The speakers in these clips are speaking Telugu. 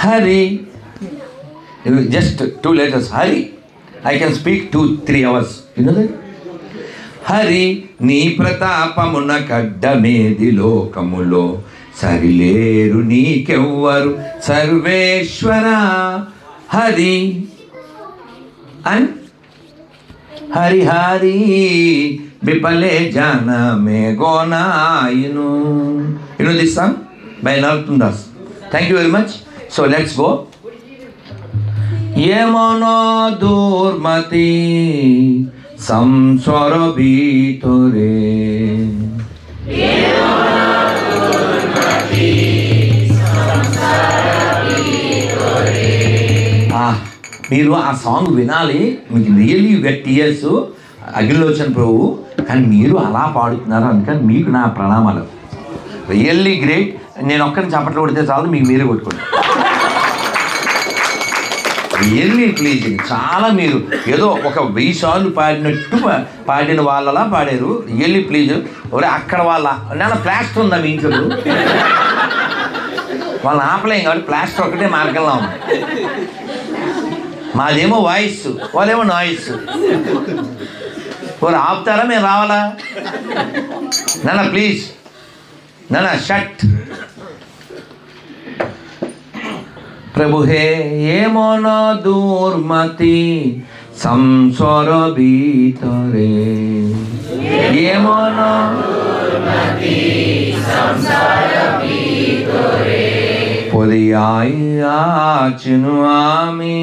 Hari. Just 2 letters. Hari. I can speak 2-3 hours. You know that? Hari నీ ప్రతాపమున కడ్డమేది లోకములో సరిలేరు నీకెవ్వరు సర్వేశ్వర. Hari and Hari Hari Bipale Jana Me Gona. You know this song by Narottam Das. Thank you very much. So let's go. Yemono durmati samsara bhitore. Yemono durmati samsara bhitore. మీరు ఆ సాంగ్ వినాలి. మీకు really get tears. Akhilochan Prabhu, కానీ మీరు అలా పాడుతున్నారు, అందుకని మీకు నా ప్రణామాలు. Really great. నేను ఒక్కరిని చప్పట్లు కొడితే చాలు, మీకు మీరే కొట్టుకోండి. Really pleasing. చాలా మీరు ఏదో ఒక 1000 సార్లు పాడినట్టు పాడిన వాళ్ళలా పాడారు. Really please. ఒరే అక్కడ వాళ్ళ నాన్న ప్లాస్టర్ ఉందా మీ ఇంట్లో? వాళ్ళని ఆపలేం కాబట్టి ప్లాస్టర్ ఒకటే మార్గంలో ఉంది. మాదేమో వాయిస్, వాళ్ళేమో నాయిస్. ఓరు ఆపుతారా? మేము రావాలా? నాన్న ప్లీజ్, నాన్న షట్. ప్రభు హే ఏమోన దుర్మతి సంసార భీతరే. ఏమోన దుర్మతి సంసార భీతరే. পরিয়াইয়াচিনু আমি,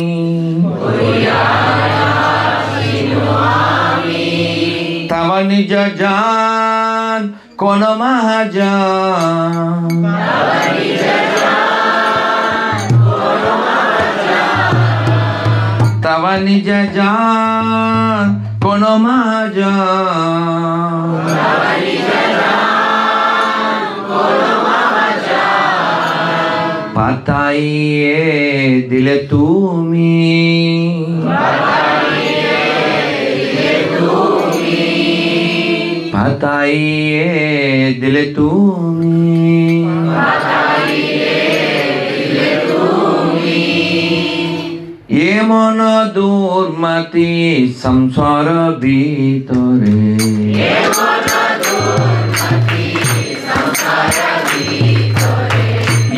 তব নিজ জান কোন মহাজান। তব নিজ জান কোন মহাজান। পাতাইয়ে দিলে তুমি, পাতাইয়ে দিলে তুমি, এ মন দুর্মতি সংসার ভিতরে।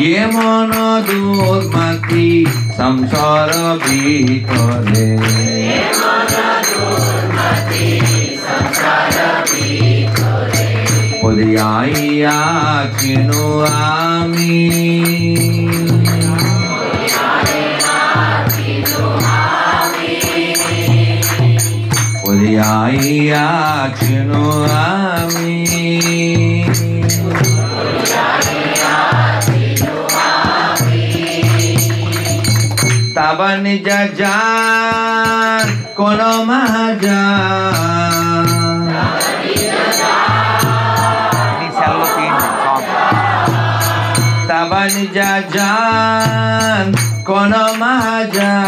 ये मन दुर्मति संसार भीतरे। পরিয়াইয়াচিনু আমি, পরিয়াইয়াচিনু আমি, তব নিজ জান কোন মহাজান। তব নিজ জান কোন মহাজান।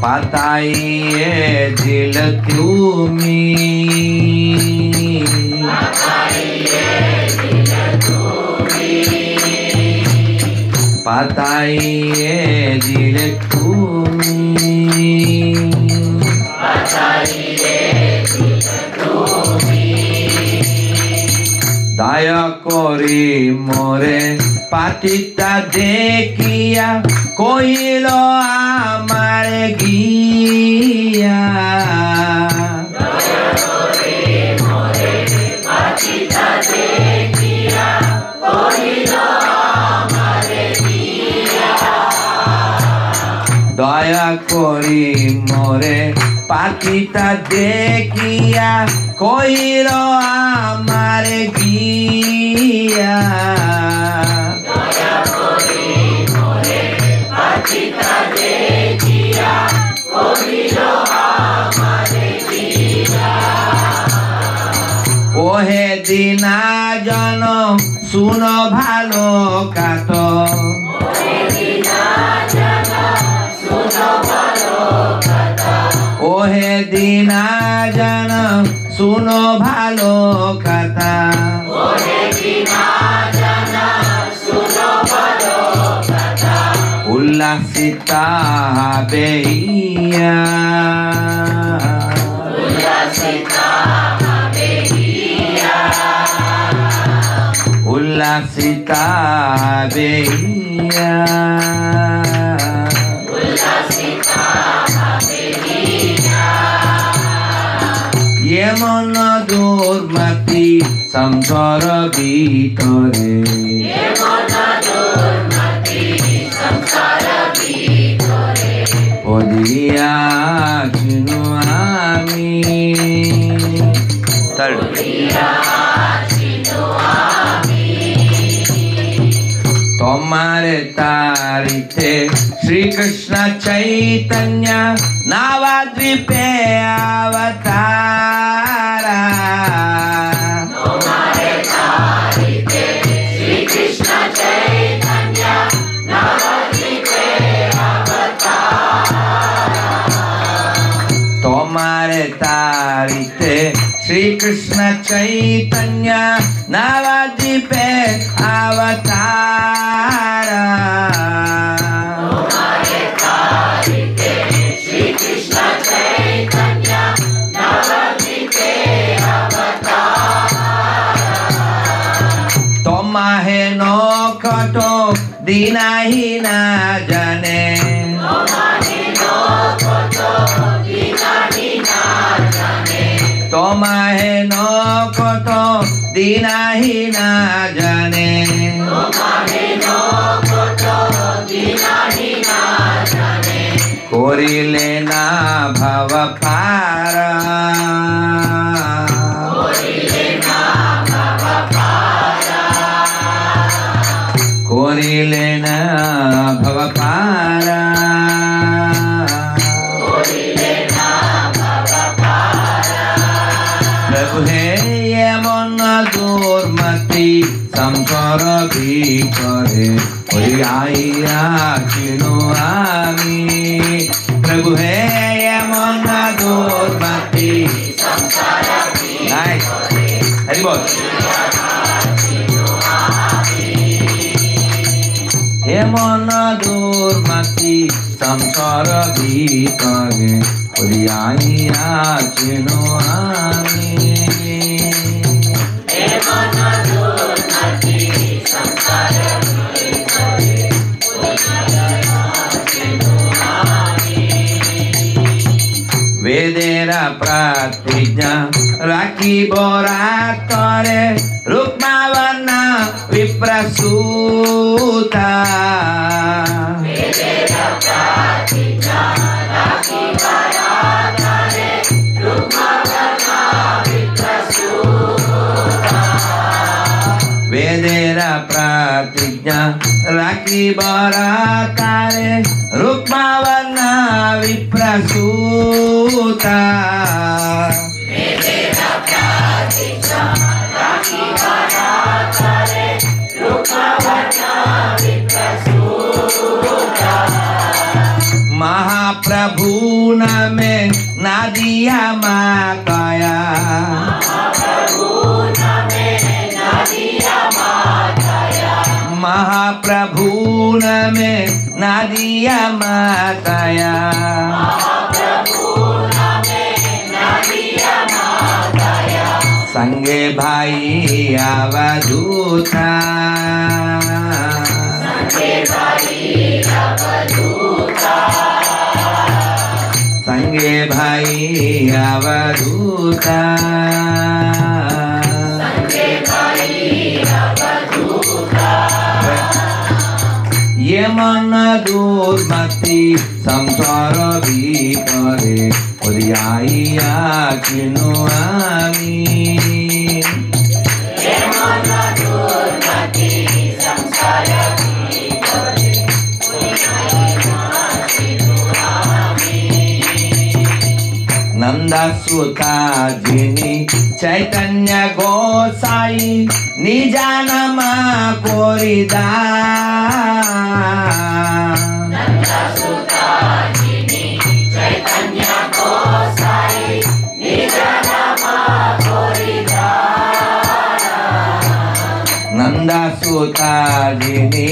পাতাইয়ে দিল তুমি, পাতাইয়ে দিলে তুমি, দয়া করে মোরে পাতিতা দেখিয়া কইল আমার গিয়া। দয়া করি মোরে পাখিটা দেখিয়া কইল আমার গিয়া। ওহে দিনা জন শুনো ভালো কাত, ওহে দিনা জন শুনো ভালো কথা উল্লাসিত হবে ইয়া উল্লাসিত হবে ইয়া এমন দুর্মতি সংসার ভিতরে পড়িয়াছিনু আমি তোমার তারিতে শ্রীকৃষ্ণ চৈতন্য নবদ্বীপে अवतारा तुम्हारे तारिते श्रीकृष्ण चैतन्य नवद्वीपे अवतारा तुम्हारे नौकटो दिनाही ना जाने तुम्हारे नौकटो दिनाही ना जाने कोरिले ना भव पारा कोरिले ना भव पारा प्रभु हे ये मन दुर्मति संसार ভিতরে হইয়া চিনো আমি प्रभु हे ये मन दुर्मति संसार ভিতরে हरि बोल हे मन दुर्मति संसार ভিতরে হইয়া চিনো আমি हे मन दुर्मति संसार ভিতরে হইয়া চিনো আমি वेदेर प्रतिज्ञा राखिब रातरे रूपमावर्ण विप्रसूता वेदेर प्रतिज्ञा राखिब रातरे रूपमावर्ण विप्रसूता वेदेर प्रतिज्ञा राखिब रातरे रूपमावर्ण विप्रसूता महाप्रभु नमे नादिया मातया महाप्रभु नमे नादिया मातया संगे भाई अवधूता संगे भाई अवधूता ये मन दुर्मति संसार ভিতরে হইয়া চিনো আমি ये मन दुर्मति संसार ভিতরে হইয়া চিনো আমি नंदसुता जिनी चैतन्य गोसाई निजानम कोरिदा नंदसुता जिनी चैतन्य गोसाई निजानम नंदसुताजिनी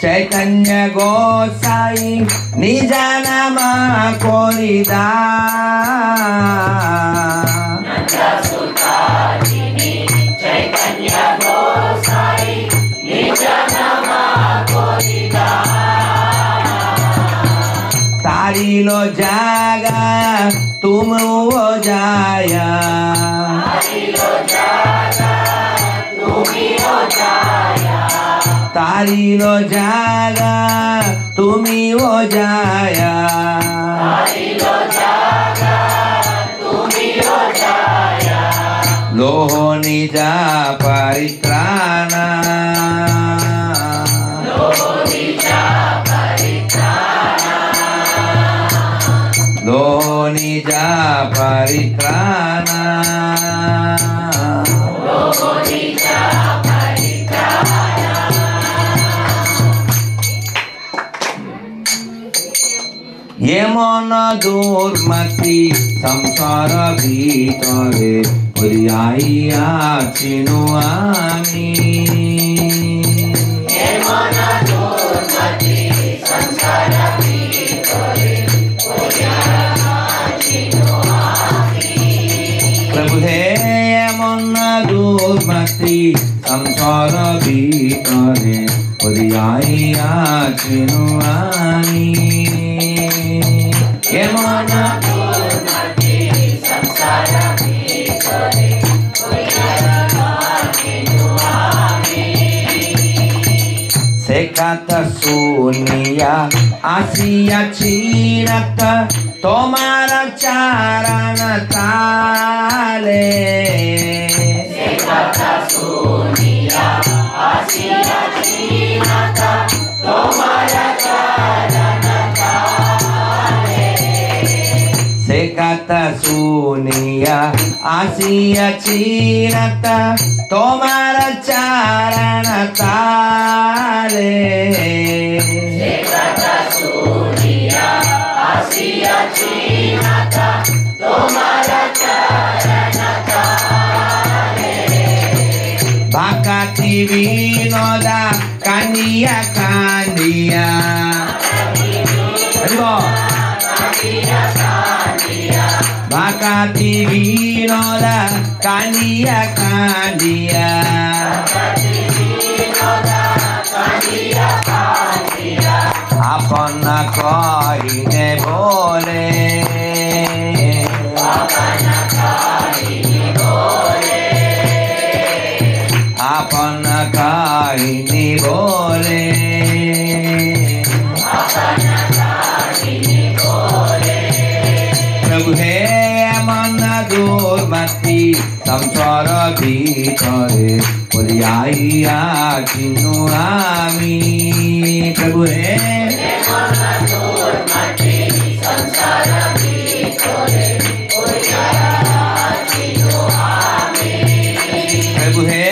चैतन्य गोसाई निज नाम कोरिदा नंदसुताजिनी चैतन्य गोसाई निज नाम कोरिदा तारी लो जागा तुम वो जाया तारी लो जागा तुम्ही वो जाया लोहो निजा परित्राणा लोहो निजा परित्राणा ये मन दुर्मति संसार भीतरे परियाइया चिनु आमी ये मन दुर्मति संसार भीतरे परियाइया चिनु आमी प्रभु हे ये मन दुर्मति संसार भीतरे परियाइया चिनु आमी ये मन दुर्मति संसार भीतरे परियाइया चिनु आमी सेकत सुनिया आसिया चीरत तुम्हारा चारण ताले सेकत सुनिया आसिया चीरत तुम्हारा चारण ताले सेकत सुनिया आसिया चीरत तुम्हारा चारण ताले सेकत सुनिया आसिया चीरत तुम्हारा चारण ताले भाकाती विनोदा कानिया कानिया भाकाती विनोदा कानिया कानिया अपन कहिने बोले अपन कहिने बोले प्रभु हे मन दुर्मति संसार भीतरे परियाइया चिनु आमी प्रभु हे संसार भीतरे परियाइया चिनु आमी प्रभु हे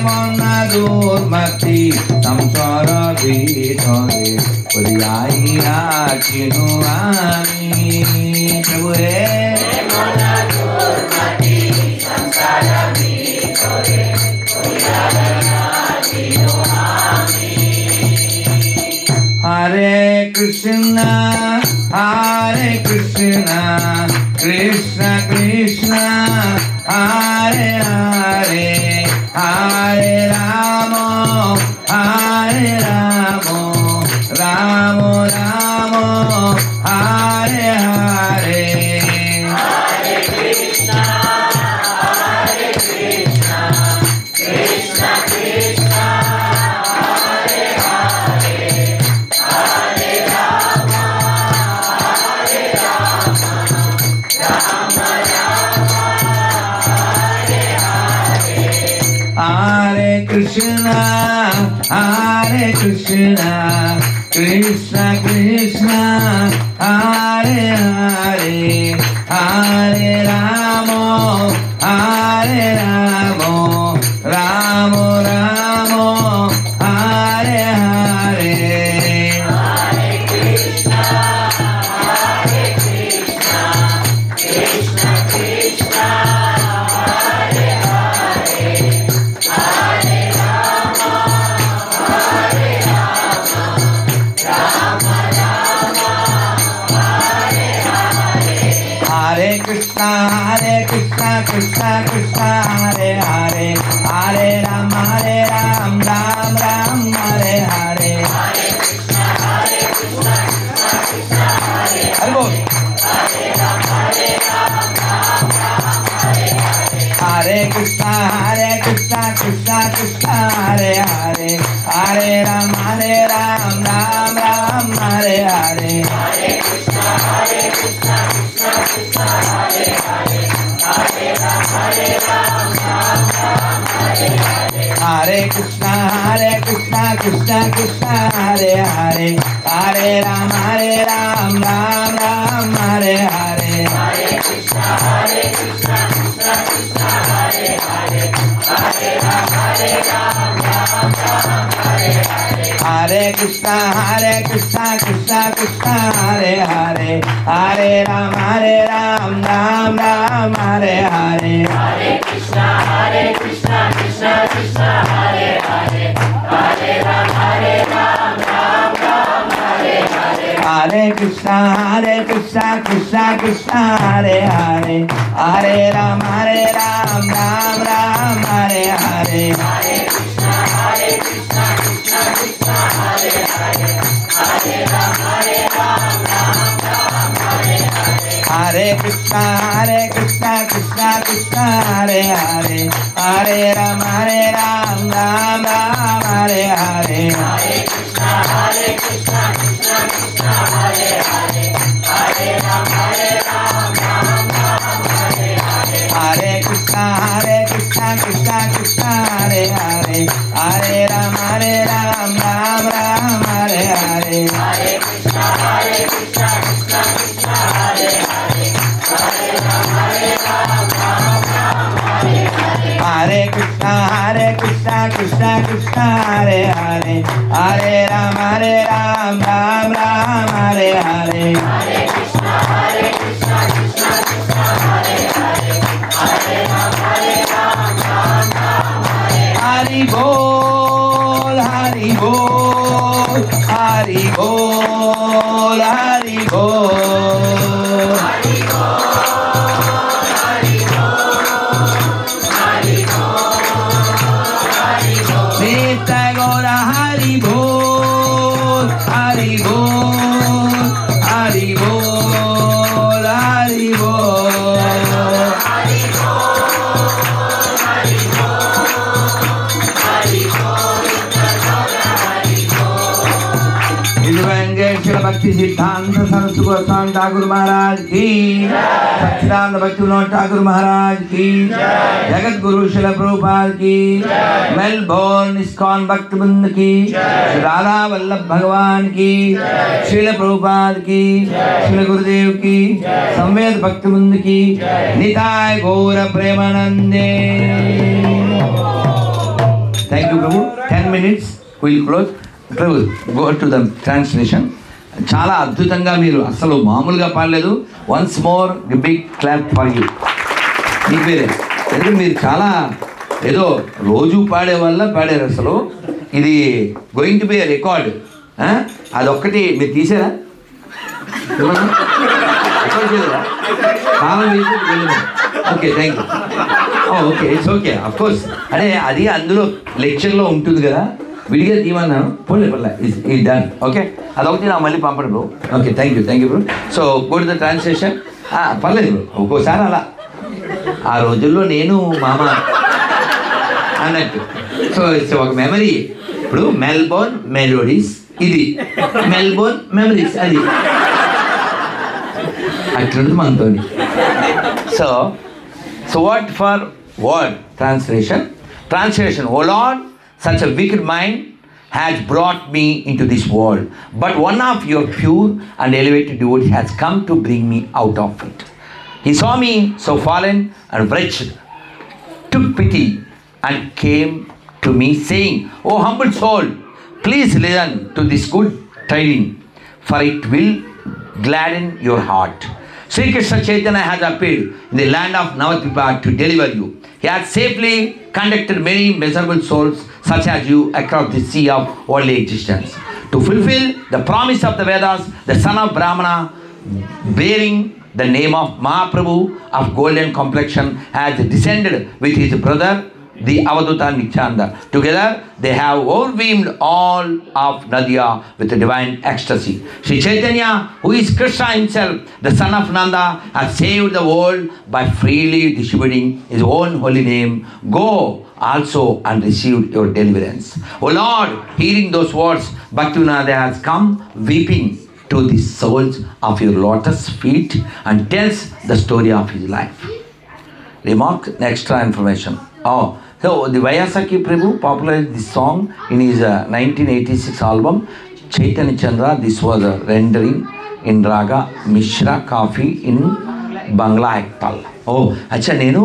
मन दुर्मति संसार भीतरे परियाइया चिनु आमी प्रभु हे मन दुर्मति संसार भीतरे परियाइया चिनु आमी हरे Krishna Krishna Krishna Hare Hare Hare Ram Ram Ram Hare Hare Hare Krishna Krishna Krishna Hare Hare Hare Ram Ram Ram Hare Hare Hare Krishna Krishna Krishna Hare Hare Hare Ram Ram Ram Hare Hare Hare Krishna Krishna Krishna Hare Hare Hare Ram Hare Ram, Ram Ram, Hare Hare. Hare Bol. Hare Krishna, Krishna Krishna, Hare Hare. Hare Ram, Ram Ram, Hare Hare. Hare Krishna, Krishna Krishna, Hare Hare. Hare Ram, Ram Ram, Hare Hare. Hare Krishna, Krishna Krishna, Hare Hare. Hare Ram, Ram Ram, Hare Hare. Hare Krishna, Krishna Krishna, Hare Hare. Hare Ram, Ram Ram, Hare Hare. Hare Krishna, Krishna Krishna, Hare Hare. Hare Ram, Ram Ram, Hare Hare. Hare Krishna, Krishna Krishna, Hare Hare. Hare Ram, Ram Ram, Hare Hare. Hare Krishna, Krishna Krishna, Hare Hare. Hare Ram, Ram Ram, Hare Hare. Hare Krishna, Krishna Krishna, Hare Hare. Hare Ram, Ram Ram, Hare Hare. Hare Krishna, Krishna Krishna, Hare Hare. Hare Ram, Ram Ram, Hare Hare. Hare Krishna, Krishna Krishna, Hare Hare. Hare Ram, Ram Hare Hare. Hare Krishna, Krishna Krishna, Hare Hare. Hare Ram, Ram Hare Hare. Hare Krishna, Krishna Krishna, Hare Hare. Hare Ram, Ram Hare Hare. Hare Krishna, Krishna Krishna, Hare Hare. Hare Ram, Ram Hare Hare. Hare Krishna, Krishna Krishna, Hare Hare. Hare Ram, Ram Hare. Hari Bol, Hari Bol, Hari Bol, Hari Bol. Hari Bol, Hari Bol, Hari Bol, Hari Bol. Nitya Gaura Hari Bol, Hari Bol, Hari Bol, Hari Bol. Hari Bol, Hari Shila Bhakti Siddhanta Saraswati Goswami Thakur Maharaj ki, Satchidananda Bhaktivinoda Thakur Maharaj ki, Jagat Guru Shila Prabhupada ki, Melbourne ISKCON Bhakti Vrind ki, Shri Radha Vallabh Bhagavan ki, Shila Prabhupada ki, Shila Gurudev ki, Samved Bhakti Vrind ki, Nitai Gaura Premanande. Thank you, Prabhu. 10 minutes. We will close. Prabhu, go to the translation. చాలా అద్భుతంగా మీరు అసలు మామూలుగా పాడలేదు. Once more big clap for you. మీ పేరే ఎందుకంటే మీరు చాలా ఏదో రోజు పాడే వల్ల పాడారు. అసలు ఇది going to be A record. అదొక్కటి మీరు తీసారా? రికార్డ్ చేయలేదా? కాలం వేసి వెళ్ళినా. Okay, thank you. Okay, it's okay, of course. అంటే అది అందులో లెక్చర్లో ఉంటుంది కదా, విడిగా తీయమన్నాను. పోలే ఇది డన్. ఓకే, అదొకటి నా మళ్ళీ పంపండి bro. Okay, thank you bro. So go to the translation. పర్లేదు బ్రో, ఒక్కోసారి అలా ఆ రోజుల్లో నేను మామ అన్నట్టు. సో ఇట్స్ ఒక మెమరీ. ఇప్పుడు మెల్బోర్న్ మెలోడీస్, ఇది మెల్బోర్న్ మెమరీస్, అది అట్లుంటుంది మనతో. So what for word translation. Oh lord, such a wicked mind has brought me into this world, but one of your pure and elevated devotees has come to bring me out of it. He saw me so fallen and wretched, took pity and came to me saying, "O humble soul, please listen to this good tidings, for it will gladden your heart. Sri Krishna Chaitanya has appeared in the land of Navadvipa to deliver you. He has safely conducted many miserable souls such as you across the sea of worldly existence. To fulfill the promise of the Vedas, the son of Brahmana, bearing the name of Mahaprabhu of golden complexion, has descended with his brother the Avaduta Nityanda. Together, they have overwhelmed all of Nadia with a divine ecstasy. Sri Chaitanya, who is Krishna himself, the son of Nanda, has saved the world by freely distributing his own holy name. Go also and receive your deliverance. O Lord, hearing those words, Bhaktivinoda has come weeping to the soles of your lotus feet and tells the story of his life. Remark extra information. So the Vyasaki Prabhu popularized this song in his 1986 album Chaitanya Chandra. This was a rendering in Raga Mishra Kafi in Bangla Ektal. అచ్చా నేను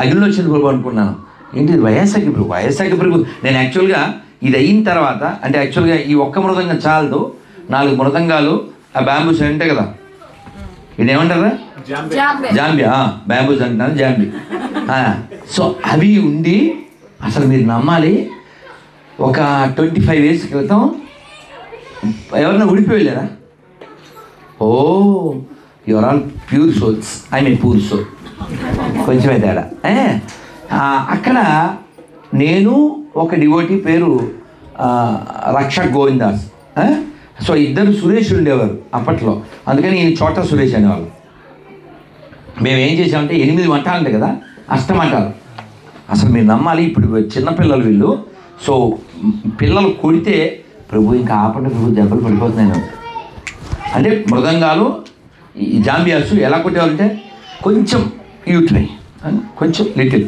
అగిలోచన ప్రభు అనుకున్నాను. ఏంటి వైఎస్ఆర్కి ప్రభు నేను యాక్చువల్గా ఇది అయిన తర్వాత అంటే యాక్చువల్గా ఈ ఒక్క మృదంగం చాలదు, 4 మృదంగాలు ఆ బ్యాంబూస్ ఉంటాయి కదా, ఇది ఏమంటారా జాంబియా, బ్యాంబూస్ అంటున్నారు జాంబి. సో అవి ఉండి అసలు మీరు నమ్మాలి, ఒక 25 years క్రితం ఎవరన్నా ఉడిపి వెళ్ళారా? Your all pure souls, I mean poor soul, కొంచెమే తేడా. అక్కడ నేను ఒక డివోటీ పేరు రక్షక్ గోవిందాస్. సో ఇద్దరు సురేష్ ఉండేవారు అప్పట్లో, అందుకని ఈయన చోట సురేష్ అనేవాళ్ళు. మేము ఏం చేసామంటే 8 మంటాలు ఉంటాయి కదా, అష్టమంటాలు. అసలు మీరు నమ్మాలి, ఇప్పుడు చిన్నపిల్లలు వీళ్ళు. సో పిల్లలు కొడితే ప్రభు ఇంకా ఆపండి ప్రభు, దెబ్బలు పడిపోతున్నాయి అంటే మృదంగాలు ఈ జాంబియాస్ ఎలా కొట్టేవాళ్ళంటే కొంచెం ట్రై, కొంచెం లిటిల్.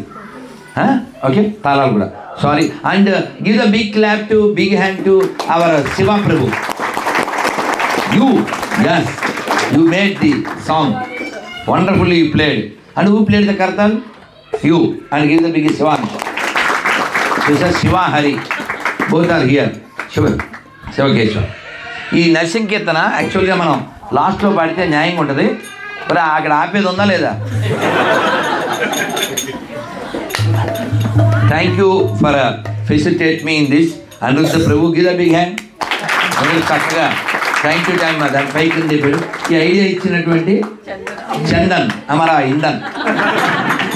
ఓకే, తాళాలు కూడా sorry. And give the big clap to big hand to our Shiva Prabhu. You made the song wonderfully, you played. And who played the kartal? You. And give the biggest Shiva. This is Shiva Hari. Both are here. Shiva Keshava. ఈ నర్సింగ్ కీర్తన యాక్చువల్గా మనం లాస్ట్లో పాడితే న్యాయంగా ఉంటుంది. మరి అక్కడ ఆపేది ఉందా లేదా? Thank you for facilitate me in this. Anuruddha Prabhu, give the big hand. చక్కగా థ్యాంక్ యూ టైం దాని పైకి చెప్పాడు. ఈ ఐడియా ఇచ్చినటువంటి చందన్ అమరా ఇందన్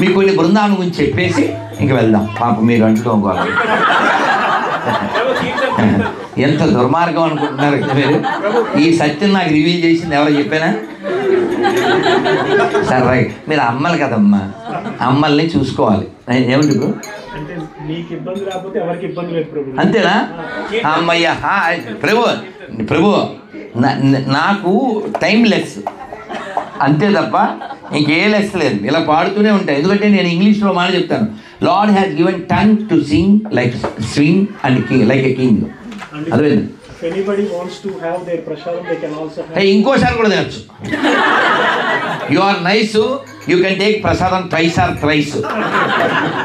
మీకు కొన్ని బృందావనం గురించి చెప్పేసి ఇంక వెళ్దాం. పాప మీరు అంటుకోవాలి, ఎంత దుర్మార్గం అనుకుంటున్నారు మీరు. ఈ సత్యం నాకు రివీల్ చేసింది ఎవరో చెప్పానా? సరే రైట్, మీరు అమ్మలు కదమ్మా, అమ్మల్ని చూసుకోవాలి. ఏమిటి ఇప్పుడు అంతేనా? అమ్మయ్యా ప్రభు నాకు టైం లెస్ అంతే తప్ప ఇంకే లెస్ లేదు. ఇలా పాడుతూనే ఉంటాయి. ఎందుకంటే నేను ఇంగ్లీష్లో మాట చెప్తాను. Lord has given tongue to sing like swing and king like a king. అదే ఇంకోసారి కూడా తినచ్చు. You are nice, you can take prasadam twice or thrice.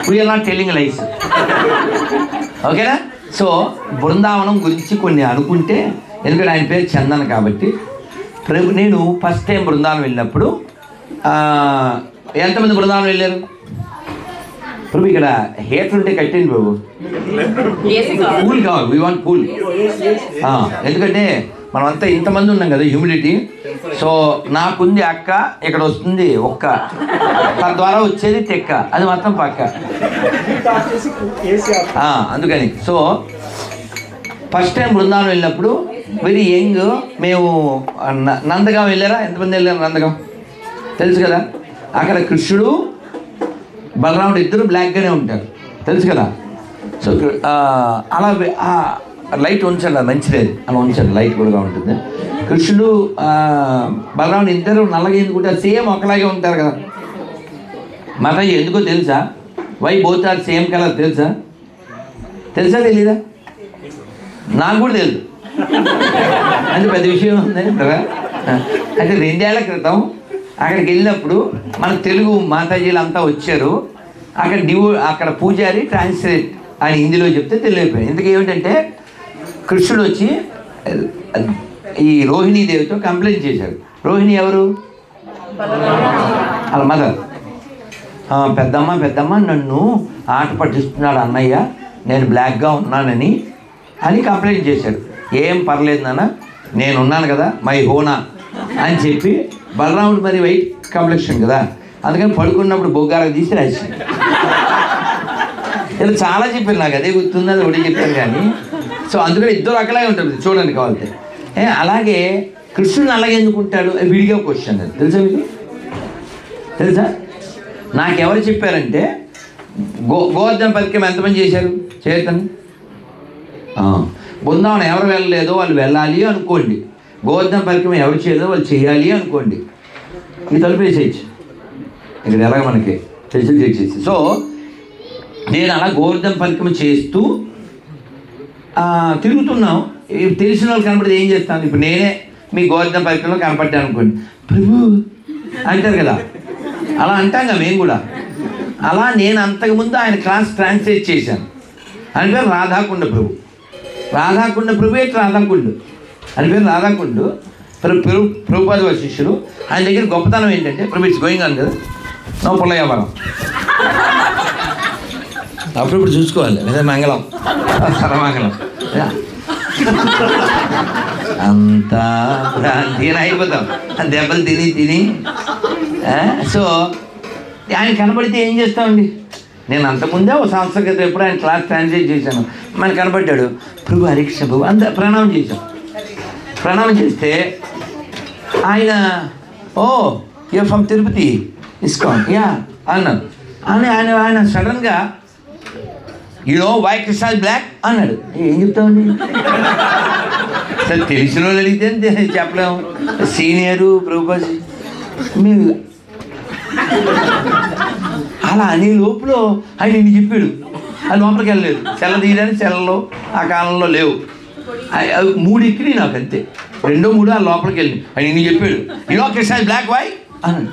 We are not telling lies. ఓకేనా? సో బృందావనం గురించి కొన్ని అనుకుంటే, ఎందుకంటే ఆయన పేరు చందన్ కాబట్టి. ప్రభు నేను ఫస్ట్ టైం బృందావనం వెళ్ళినప్పుడు ఎంతమంది బృందావనం వెళ్ళారు? ప్రభు ఇక్కడ హీటర్ ఉంటే కట్టండి ప్రభు, కూల్ కావాలి, వీ వాంట్ కూల్. ఎందుకంటే మనమంతా ఇంతమంది ఉన్నాం కదా, హ్యూమిడిటీ. సో నాకుంది అక్క, ఇక్కడ వస్తుంది ఒక్క, తద్వారా వచ్చేది తెక్క, అది మాత్రం పక్క. అందుకని సో ఫస్ట్ టైం బృందావనం వెళ్ళినప్పుడు వెరీ యంగ్. మేము నందగాం వెళ్ళారా? ఎంతమంది వెళ్ళారు నందగాం? తెలుసు కదా. అక్కడ కృష్ణుడు బలరాముడు ఇద్దరు బ్లాక్గానే ఉంటారు, తెలుసు కదా. సో అలా లైట్ ఉంచండి, అది మంచిది, అలా ఉంచండి, లైట్ కూడా ఉంటుంది. కృష్ణుడు బలరాముడు ఇద్దరు నల్లగా ఎందుకుంటారు? సేమ్ ఒకలాగే ఉంటారు కదా. మాతాజీ ఎందుకో తెలుసా? Why both are same colour తెలుసా? తెలీదా? నాకు కూడా తెలుసు. అంటే పెద్ద విషయం ఉందని అంటారా? అంటే 2 ఏళ్ల క్రితం అక్కడికి వెళ్ళినప్పుడు మన తెలుగు మాతాజీలు అంతా వచ్చారు. అక్కడ పూజారి ట్రాన్స్లేట్ ఆయన హిందీలో చెప్తే తెలియపోయాయి. ఇందుకు ఏమిటంటే కృష్ణుడు వచ్చి ఈ రోహిణీ దేవితో కంప్లైంట్ చేశాడు. రోహిణి ఎవరు? వాళ్ళ మదర్. పెద్దమ్మ నన్ను ఆట పట్టిస్తున్నాడు అన్నయ్య, నేను బ్లాక్గా ఉన్నానని కంప్లైంట్ చేశాడు. ఏం పర్లేదు నాన్న, నేనున్నాను కదా, మై హోనా అని చెప్పి. బలరాముడు మరి వైట్ కాంప్లెక్షన్ కదా, అందుకని పడుకున్నప్పుడు బొగ్గారకు తీసి రాసి ఇలా చాలా చెప్పారు, నాకు అదే గుర్తుంది, అది ఒకటి చెప్పాను కానీ. సో అందుకని ఇద్దరు ఒకలాగే ఉంటుంది చూడండి కావాలంటే. అలాగే కృష్ణుడు అలాగే ఎందుకుంటాడు విడిగా క్వశ్చన్, అది తెలుసా మీకు? తెలుసా? నాకెవరు చెప్పారంటే గోవర్ధన పరిక్రమ ఎంతమంది చేశారు చేయటండి? బృందావనం ఎవరు వెళ్ళలేదో వాళ్ళు వెళ్ళాలి అనుకోండి, గోవర్ధన పరిక్రమ ఎవరు చేయలేదో వాళ్ళు చేయాలి అనుకోండి, ఇది తలుపేసేయచ్చు ఇక్కడ ఎలాగ మనకి తెలిసి చేసేసి. సో నేను అలా గోవర్ధన పరిక్రమ చేస్తూ తిరుగుతున్నాం. తెలిసిన వాళ్ళు కనపడితే ఏం చేస్తాను? ఇప్పుడు నేనే మీ గోవర్ధన పరిక్రమలో కనపడ్డాను అనుకోండి, ప్రభు అంటారు కదా, అలా అంటాం కదా మేము కూడా. అలా నేను అంతకుముందు ఆయన క్లాస్ ట్రాన్స్లేట్ చేశాను. ఆయన పేరు రాధాకుండ ప్రభు. రాధాకుండ ప్రభు ఏంటి? రాధాకుండు అని పేరు రాధాకుండు. ప్రభుపాద వారి శిష్యుడు. ఆయన దగ్గర గొప్పతనం ఏంటంటే ప్రభు ఇట్స్ గోయింగ్ ఆన్ కదా, నో పుల్ల వ్యాపారం, అప్పుడప్పుడు చూసుకోవాలి లేదా మంగళం సరమంగళం అంతా భ్రాంతి అయిపోతాం దెబ్బలు తిని తిని. సో ఆయన కనబడితే ఏం చేస్తామండి? నేను అంతకుముందే ఒక సంవత్సరం క్రితం ఎప్పుడు ఆయన క్లాస్ ట్రాన్స్లేట్ చేశాను. మనకు కనబడ్డాడు, ప్రభు హరికృష్ణ ప్రభు అంత ప్రణామం చేశాం. ప్రణామం చేస్తే ఆయన oh you from Tirupati ISKCON ya అన్నాడు. ఆయన సడన్గా వై కృష్ణ బ్లాక్ అన్నాడు. ఏం చెప్తామండి? సరే తెలిసిన వాళ్ళు అడిగితే చెప్పలేము, సీనియరు ప్రభుపాజీ మేము అలా అనే లోపల ఆయన ఇన్ని చెప్పాడు. అది లోపలికి వెళ్ళలేదు, సెల్ల తీయడానికి సెల్లలో ఆ కాలంలో లేవు. 3 ఎక్కినాయి నాకు అంతే, 2, 3 ఆ లోపలికి వెళ్ళి ఆయన ఇన్ని చెప్పాడు. కృష్ణ బ్లాక్ వై అన్నాడు.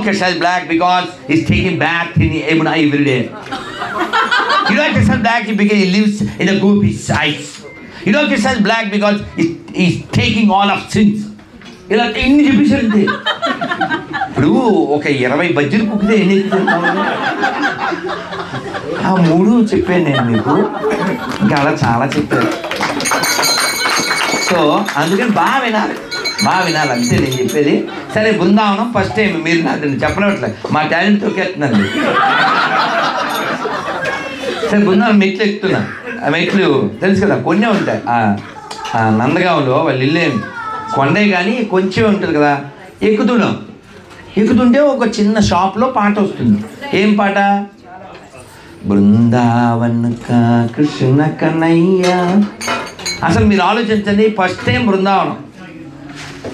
Krishna black because is taking back in Yamuna every day. Krishna black because he lives in the gopi's eyes. Krishna is black because he's taking all of sins. ఇలా ఎన్ని చెప్పేసారంటే ఇప్పుడు ఒక 20 బజ్జీలు కుక్కితే ఎన్ని ఆ 3 చెప్పాను నేను మీకు, ఇంకా అలా చాలా చెప్పాను. సో అందుకని బాగా వినాలి అంతే నేను చెప్పేది. సరే బృందావనం ఫస్ట్ టైం మీరు నాకు చెప్పనట్లేదు, మా టాలెంట్ తొక్కేస్తున్నారు. సరే బృందావనం మెట్లు ఎక్కుతున్నా. ఆ మెట్లు తెలుసు కదా, కొన్ని ఉంటాయి. నందగాంలో వాళ్ళ ఇల్లేమి కొండే కానీ కొంచెం ఉంటుంది కదా, ఎక్కుతుంటే ఒక చిన్న షాప్లో పాట వస్తుంది. ఏం పాట? బృందావన్ కా కృష్ణ కన్నయ్య. అసలు మీరు ఆలోచించండి, ఫస్ట్ టైం బృందావనం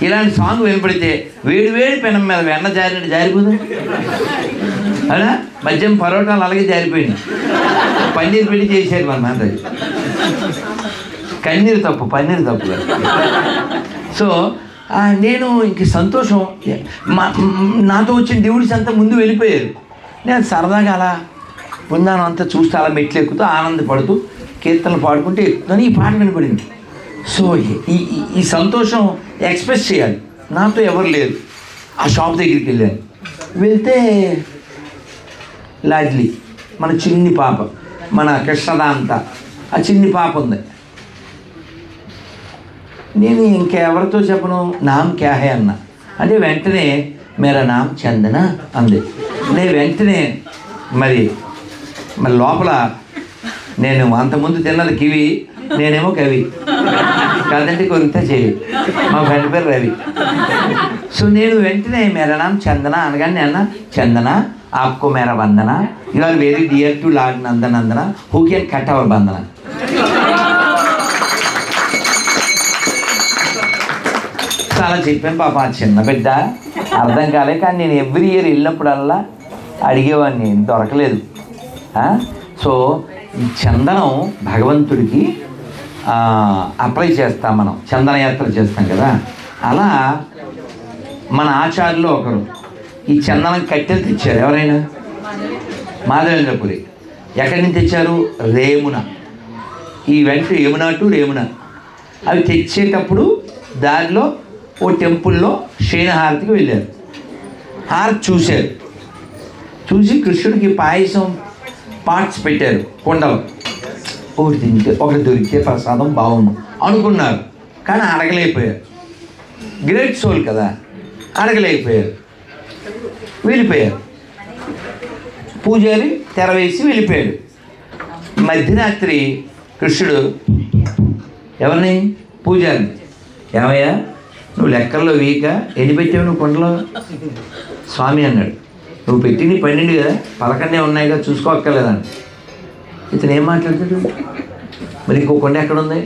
ఇలాంటి సాంగ్ వినపడితే వేడి పెనం మీద వెన్న జారినట్టు జారిపోదు అలా. మధ్యం పరోటాలు అలాగే జారిపోయింది, పన్నీర్ పెట్టి చేశారు మన మాట. పన్నీర్ తప్పు కదా. సో నేను ఇంక సంతోషం, నాతో వచ్చిన దేవుడిస్ అంతా ముందు వెళ్ళిపోయారు. నేను సరదాగా అలా బృందావనం అంతా చూస్తూ అలా మెట్లు ఎక్కుతూ ఆనందపడుతూ కీర్తనలు పాడుకుంటూ ఎక్కుతాను. ఈ పాట వినపడింది. సో ఈ సంతోషం ఎక్స్ప్రెస్ చేయాలి. నాతో ఎవరు లేరు. ఆ షాప్ దగ్గరికి వెళ్ళాను. వెళ్తే లాడ్లీ మన చిన్ని పాప, మన కృష్ణదాంత ఆ చిన్ని పాప ఉంది. నేను ఇంకెవరితో చెప్పను, నామ్ క్యా హై అన్న అంటే వెంటనే మేరా నామ్ చందన అంది. నేను వెంటనే మరి లోపల నేను అంతకుముందు తిన్నది కివి, నేనేమో కవి కాదంటే కొరిత చేయి. మా ఫ్రెండ్ పేరు రవి. సో నేను వెంటనే మేరా నామ్ చందన అనగానే నేను అన్న, చందన ఆప్కో మేరా వందన, you are very dear to Lord Nandanandana, who can cut our bandhana. చాలా చెప్పాను పాప. ఆ చిన్న బిడ్డ అర్థం కాలే, కానీ నేను ఎవ్రీ ఇయర్ వెళ్ళినప్పుడల్లా అడిగేవాడిని, దొరకలేదు. సో ఈ చందనం భగవంతుడికి అప్లై చేస్తాం, మనం చందనయాత్ర చేస్తాం కదా. అలా మన ఆచార్యులు ఒకరు ఈ చందనం కట్టెలు తెచ్చారు. ఎవరైనా? మాధవేంద్రపురి. ఎక్కడి నుంచి తెచ్చారు? రేమున. ఈ వెంట యమున టు రేమున. అవి తెచ్చేటప్పుడు దారిలో ఓ టెంపుల్లో శ్రీనహారతికి వెళ్ళారు. హారతి చూశారు. చూసి కృష్ణుడికి పాయసం పార్ట్స్ పెట్టారు కుండలో. ఒకటి తింటే ఒకటి దొరికితే ప్రసాదం బాగుండు అనుకున్నారు, కానీ అడగలేకపోయారు. గ్రేట్ సోల్ కదా, అడగలేకపోయారు, వెళ్ళిపోయారు. పూజారి తెర వేసి వెళ్ళిపోయాడు. మధ్యరాత్రి కృష్ణుడు ఎవరిని? పూజారిని. ఏమయ్యా నువ్వు లెక్కల్లో వీక ఎన్ని పెట్టావు నువ్వు కొండలో? స్వామి అన్నాడు, నువ్వు పెట్టింది 12 కదా, 11 ఉన్నాయిగా, చూసుకోక్కర్లేదండి. ఇతను ఏం మాట్లాడతాడు? మరి ఇంకో కొండ ఎక్కడ ఉంది?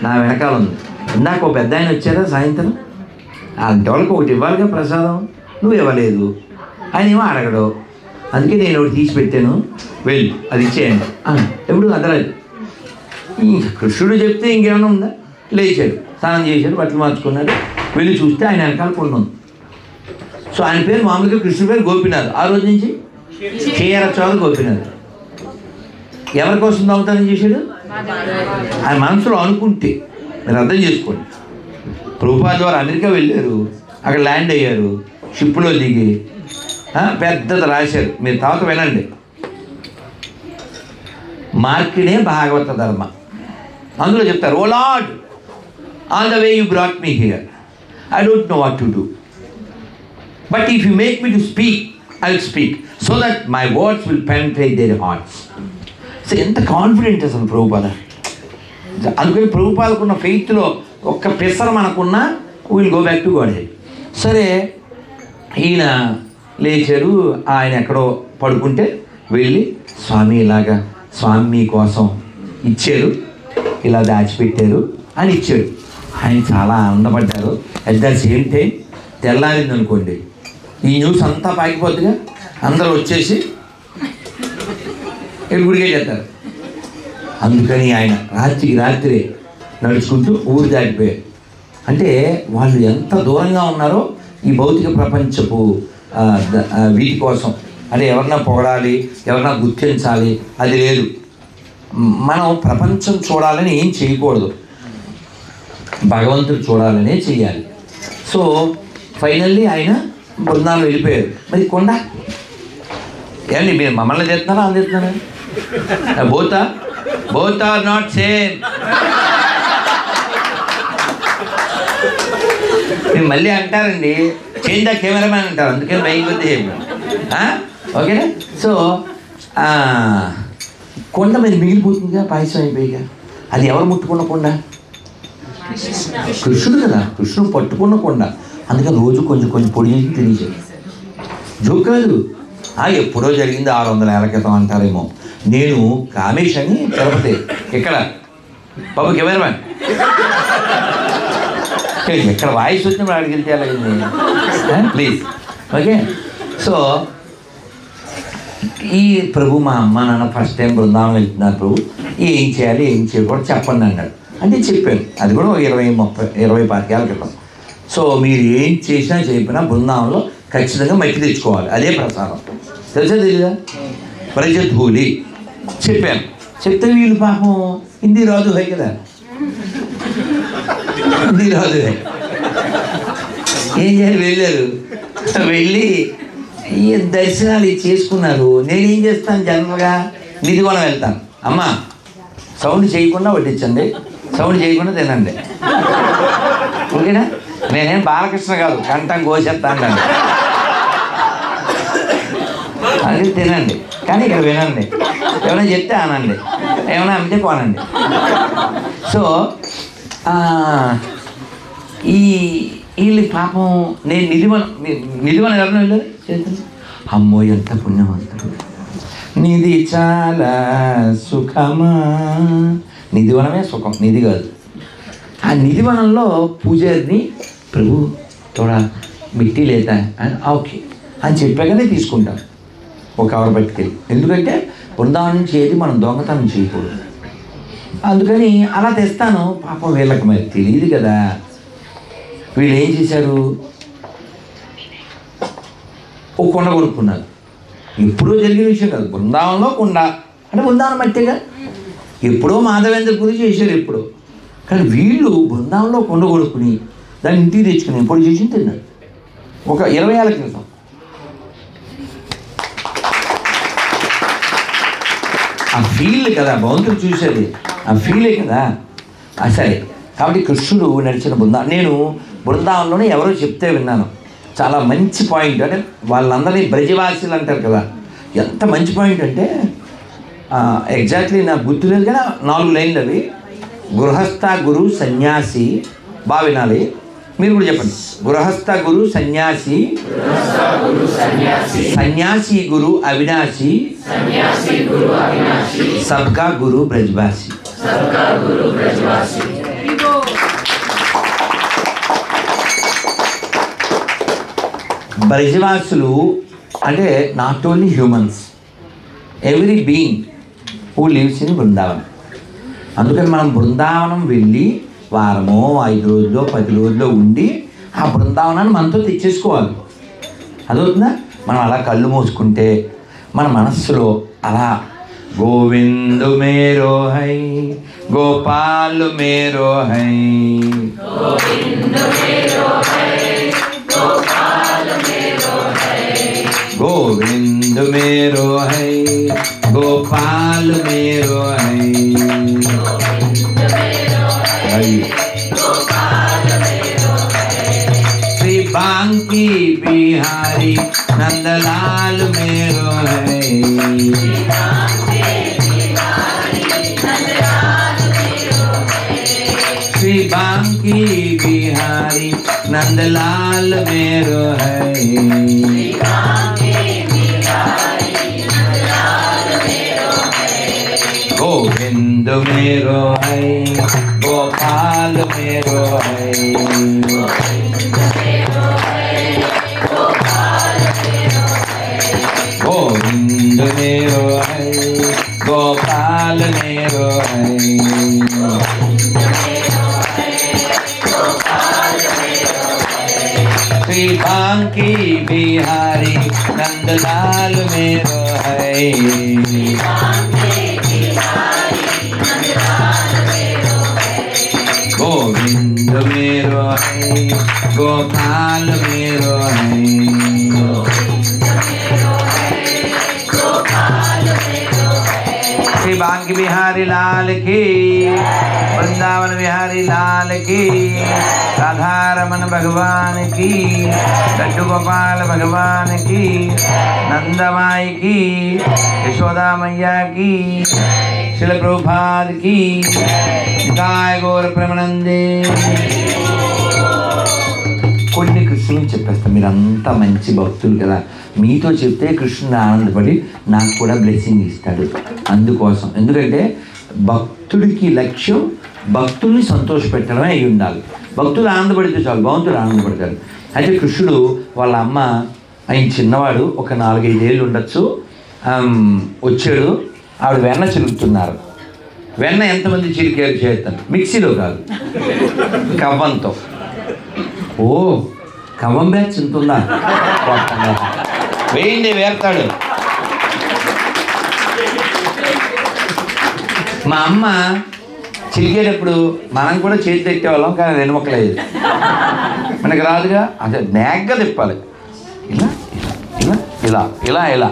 నా వెనకాల ఉంది. ఇందాక ఒక పెద్ద ఆయన వచ్చారా సాయంత్రం, అలాంటి వాళ్ళకి ఒకటి ఇవ్వాలిగా ప్రసాదం, నువ్వు ఇవ్వలేదు, ఆయన ఏమో అడగడు, అందుకే నేను ఒకటి తీసి పెట్టాను, వెళ్ళి అది ఇచ్చేయండి. ఎప్పుడు అదరాదు. కృష్ణుడు చెప్తే ఇంకేమైనా ఉందా? లేచాడు, స్నానం చేశాడు, బట్టలు మార్చుకున్నాడు, వెళ్ళి చూస్తే ఆయన వెనకాల కొండ ఉంది. సో ఆయన పేరు మామూలుగా కృష్ణుడి పేరు గోపినాథ్. ఆ రోజు నుంచి కేఆర్ఎస్ గోపినాథ్. ఎవరి కోసం దొంగతనం చేశాడు? ఆయన మనసులో అనుకుంటే. మీరు అర్థం చేసుకోండి. ప్రభుపాద ద్వారా అమెరికా వెళ్ళారు, అక్కడ ల్యాండ్ అయ్యారు, షిప్లో దిగి పెద్దది రాశారు. మీరు తర్వాత వినండి. మార్కిడే భాగవత ధర్మ, అందులో చెప్తారు, oh Lord, on the way you brought me here, I don't know what to do, but if you make me to speak, I will speak, so that my words will penetrate their hearts. So ఎంత కాన్ఫిడెంట్ అసలు ప్రభుపాద. అందుకని ప్రభుపాదకున్న ఫెయిత్లో ఒక్క పెసర మనకున్నా will go back to Godhead. సరే, ఈయన లేచారు, ఆయన ఎక్కడో పడుకుంటే వెళ్ళి, స్వామి ఇలాగా, స్వామి మీకోసం ఇచ్చారు, ఇలా దాచిపెట్టారు అని ఇచ్చాడు. ఆయన చాలా ఆనందపడ్డారు. అట్ ద సేమ్ టైం తెల్లారింది అనుకోండి, ఈ న్యూస్ అంతా పాకిపోతుందిగా, అందరూ వచ్చేసి గుడికే చేస్తారు. అందుకని ఆయన రాత్రికి రాత్రే నడుచుకుంటూ ఊరు దాటిపోయారు. అంటే వాళ్ళు ఎంత దూరంగా ఉన్నారో ఈ భౌతిక ప్రపంచపు వీటి కోసం. అంటే ఎవరన్నా పొగడాలి, ఎవరన్నా గుర్తించాలి, అది లేదు. మనం ప్రపంచం చూడాలని ఏం చేయకూడదు, భగవంతుడు చూడాలనే చెయ్యాలి. సో ఫైనల్లీ ఆయన బృందాలు వెళ్ళిపోయారు. మరి కొండ ఏమండి, మీరు మమ్మల్ని చేస్తున్నారా అని చేస్తున్నారా? Both are not same. మీరు మళ్ళీ అంటారండి, చేంజ్ ద కెమెరామ్యాన్ అంటారు, అందుకని మైక్ వద్ద చెప్పాను. ఓకేనా? సో కొండ మరి మిగిలిపోతుందిగా, పాయసం అయిపోయిగా. అది ఎవరు ముట్టుకున్న కొండ? కృష్ణుడు కదా, కృష్ణుడు పట్టుకున్న కొండ. అందుకని రోజు కొంచెం కొంచెం పొడి చేసి తినేసాడు. జోక్ కాదు, ఎప్పుడో జరిగింది, 600 ఏళ్ల క్రితం అంటారేమో. నేను కామేష్ అని తిరుపతి, ఇక్కడ బాబు కెమెరామ్యాన్, ఎక్కడ వాయిస్ వచ్చినప్పుడు అడిగి వెళ్తే అలాగే ప్లీజ్. ఓకే, సో ఈ ప్రభు మా అమ్మ నాన్న ఫస్ట్ టైం బృందావనం వెళ్తున్నారు, ప్రభు ఏం చేయాలి ఏం చేయకూడదు చెప్పండి అన్నాడు. అంటే చెప్పాను, అది కూడా 20-25 ఏళ్ళ క్రితం. సో మీరు ఏం చేసినా చెప్పినా బృందావనంలో ఖచ్చితంగా మట్టి తెచ్చుకోవాలి, అదే ప్రసాదం. తెలుసా తెలీదా? ప్రజధూళి చెప్పాను. చెప్తే వీళ్ళు పాపం హిందీ రాదు హై కదా, హిందీ రాదు హై. ఏం చేయాలి? వెళ్ళారు, వెళ్ళి ఈ దర్శనాలు చేసుకున్నారు. నేనేం చేస్తాను, జనరల్గా నిధివనం వెళ్తాను. అమ్మ సౌండ్ చేయకుండా వడ్డించండి, సౌండ్ చేయకుండా తినండి, ఓకేనా? నేనేం బాలకృష్ణ కాదు, కంఠం కోసేస్తాను, అది తినండి, కానీ ఇక్కడ వినండి, ఏమైనా చెప్తే అనండి, ఏమైనా అమ్మితే పోనండి. సో వీళ్ళు పాపం, నేను నిధివనం ఎవరైనా వెళ్ళారు? అమ్మో ఎంత పుణ్యవంతుడు, నిధి చాలా సుఖమా. నిధివనమే సుఖం, నిధి కాదు. ఆ నిధివనంలో పూజారిని, ప్రభు తోడా మిట్టి లేదా అని, ఓకే అని చెప్పాకనే తీసుకుంటాం ఒక కవర్ పట్టుకెళ్ళి. ఎందుకంటే బృందావనం నుంచి ఏది మనం దొంగతనం చేయకూడదు. అందుకని అలా తెస్తాను. పాపం వీళ్ళకి మరి తెలియదు కదా. వీళ్ళు ఏం చేశారు, ఓ కొండ కొనుక్కున్నారు. ఎప్పుడో జరిగిన విషయం కాదు, బృందావనంలో కొండ అంటే బృందావనం మట్టిగా. ఎప్పుడో మాధవేంద్ర పూజ చేశారు ఎప్పుడో. కానీ వీళ్ళు బృందావనంలో కొండ కొనుక్కుని దాన్ని ఇంటికి తెచ్చుకుని ఎప్పుడు చేసి తిన్నారు, ఒక 20 ఏళ్ళ క్రితం. ఆ ఫీల్ కదా భగవంతుడు చూసేది, ఆ ఫీలే కదా. సరే, కాబట్టి కృష్ణుడు నడిచిన నేను బృందావనంలోనే ఎవరో చెప్తే విన్నాను, చాలా మంచి పాయింట్. అంటే వాళ్ళందరినీ బ్రజవాసీలు అంటారు కదా, ఎంత మంచి పాయింట్ అంటే ఎగ్జాక్ట్లీ నాకు గుర్తులేదు కానీ 4 లైన్లు అవి. గృహస్థ గురు సన్యాసి, బాగా వినాలి, మీరు కూడా చెప్పండి. గృహస్థ గురు సన్యాసి, సన్యాసి గురు అవినాశి, సబ్కా గురు బ్రజవాసి. బ్రజవాసులు అంటే not only humans, every being who lives in Brindavanam. అందుకని మనం బృందావనం వెళ్ళి వారమో 5 రోజుల్లో 10 రోజుల్లో ఉండి ఆ బృందావనాన్ని మనతో తెచ్చేసుకోవాలి. అదవుతుందా? మనం అలా కళ్ళు మూసుకుంటే మన మనస్సులో అలా Govindu marrow high, Gopal marrow high, Govindu marrow high, Gopal marrow high, Govindu marrow high, Gopal marrow high, Shri बांकी बिहारी नंदलाल मेरो है, श्री बांकी बिहारी नंदलाल मेरो है, गोविंद मेरो है, गोपाल मेरो है, गोविंद मेरो है, गोपाल मेरो है, श्री बांकी बिहारी नंदलाल मेरो है, गोविंद मेरो है, गोपाल मेरो है, श्री बांकी बिहारी लाल की, वृंदावन बिहारी लाल की, राधारमण भगवान की, लड्डू गोपाल भगवान की, नंदमाई की, यशोदा मैया की, श्रील प्रभुपाद की, निताय गौर प्रेमानंदे. కొన్ని కృష్ణుని చెప్పేస్తాం, మీరంతా మంచి భక్తులు కదా, మీతో చెప్తే కృష్ణుని ఆనందపడి నాకు కూడా బ్లెస్సింగ్ ఇస్తాడు. అందుకోసం, ఎందుకంటే భక్తుడికి లక్ష్యం భక్తుల్ని సంతోషపెట్టడమే అయి ఉండాలి. భక్తులు ఆనందపడితే చాలు, భగవంతుడు ఆనందపడతాడు. అయితే కృష్ణుడు వాళ్ళ అమ్మ, ఆయన చిన్నవాడు, ఒక 4-5 ఏళ్ళు ఉండొచ్చు, వచ్చాడు. ఆవిడ వెన్న చిలుకుతున్నారు. వెన్న ఎంతమంది చిలికారు చేస్తాను, మిక్సీలో కాదు, కవ్వంతో. ఓ కవ్వం బ్యాచ్ ఉంటుందా? వేయండి, వేస్తాడు. మా అమ్మ చిలికేటప్పుడు మనం కూడా చేతి పెట్టేవాళ్ళం, కానీ 2 ముక్కలేదు, మనకి రాదుగా. అదే నేగ్గా తిప్పాలి, ఇలా ఇలా ఇలా ఇలా ఇలా.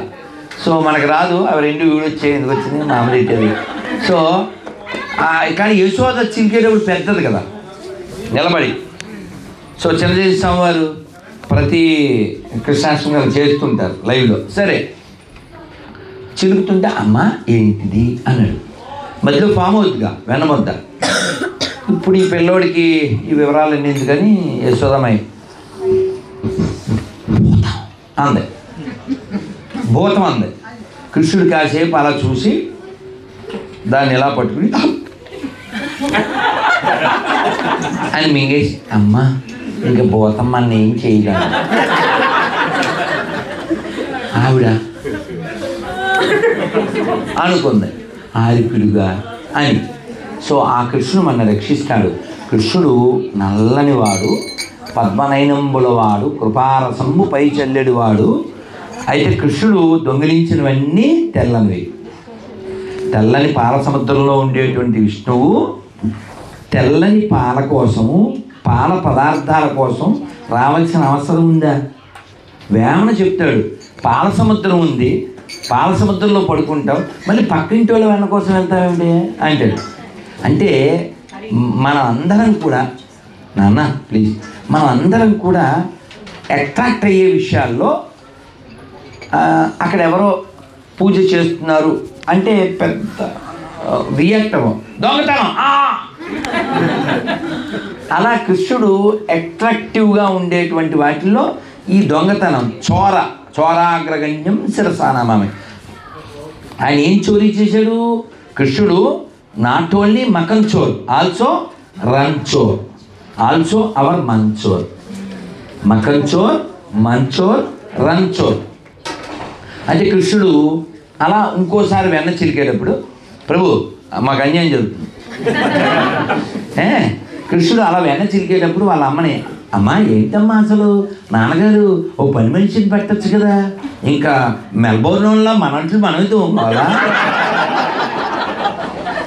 సో మనకు రాదు, అవి 2 వీడొచ్చాయి, ఎందుకు వచ్చింది మా అమ్మ తిట్టేది. సో కానీ యశోద చిలికేటప్పుడు పెద్దది కదా, నిలబడి. సో చిన్నజీ స్వామి వారు ప్రతి కృష్ణాష్టమి గారు చేస్తుంటారు లైవ్లో. సరే చిలుకుతుంటే అమ్మ ఏంటిది అన్నాడు. మధ్యలో ఫామ్ అవుతుందిగా వెన్నముద్ద. ఇప్పుడు ఈ పిల్లోడికి ఈ వివరాలు ఎన్ని ఎందుకని యశోదమయ్య అందే, భూతం అందే. కృష్ణుడు కాసేపు అలా చూసి దాన్ని ఎలా పట్టుకుని అని మింగేసి, అమ్మ ఇంకా భూతం మన ఏం చేయగలరు. ఆవిడ అనుకుంది ఆరిపిడుగా అని. సో ఆ కృష్ణుడు మన రక్షిస్తాడు. కృష్ణుడు నల్లని వాడు, పద్మనయనంబులవాడు, కృపారసంబు పై చల్లెడు వాడు. అయితే కృష్ణుడు దొంగిలించినవన్నీ తెల్లనివి. తెల్లని పాల సముద్రంలో ఉండేటువంటి విష్ణువు తెల్లని పాల కోసము, పాల పదార్థాల కోసం రావాల్సిన అవసరం ఉందా? వేమన చెప్తాడు, పాల సముద్రం ఉంది, పాల సముద్రంలో పడుకుంటాం, మళ్ళీ పక్కింటి వాళ్ళ వెన్న కోసం వెళ్తామండి అంటాడు. అంటే మనం అందరం కూడా, నాన్న ప్లీజ్, మనం అందరం కూడా అట్రాక్ట్ అయ్యే విషయాల్లో అక్కడ ఎవరో పూజ చేస్తున్నారు అంటే పెద్ద రియాక్ట్ అవ్వం, దొంగతనం అలా కృష్ణుడు అట్రాక్టివ్గా ఉండేటువంటి వాటిల్లో ఈ దొంగతనం చోరాగ్రగణ్యం శిరసానామామి. ఆయన ఏం చోరీ చేశాడు కృష్ణుడు? Not only makhan Chor, also run Chor, also our Mann Chor. Makhan Chor, Mann Chor, run చోర్. అంటే కృష్ణుడు అలా ఇంకోసారి వెన్న చిలికేటప్పుడు, ప్రభు మాకు అన్యాయం జరుగుతుంది, కృష్ణుడు అలా వెన్న చిలికేటప్పుడు వాళ్ళ అమ్మని, అమ్మా ఏంటమ్మా అసలు నాన్నగారు ఓ పని మనిషిని పెట్టచ్చు కదా, ఇంకా మెల్బోర్న్లో మనంట్లు మనమే తోముకోవాలా?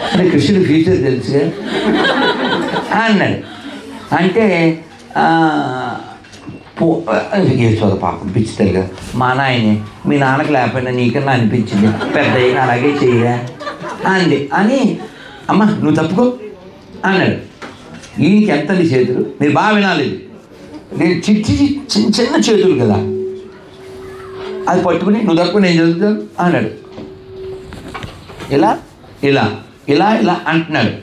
అంటే కృష్ణుడు ఫ్యూచర్ తెలుసుగా అన్నాడు. అంటే యశోద పాపం పిచ్చితలు కదా, మా నాయనే మీ నాన్నకు లేకపోయినా నీకన్నా అనిపించింది, పెద్ద అలాగే చెయ్యా అంది అని, అమ్మ నువ్వు తప్పుకో అన్నాడు. ఈయనకి ఎంతండి చేతులు, మీరు బాగా వినాలి, నేను చిన్న చేతులు కదా, అది పట్టుకుని నువ్వు తప్పుకుని నేను చదువుతాను అన్నాడు. ఇలా ఇలా ఇలా ఇలా అంటున్నాడు.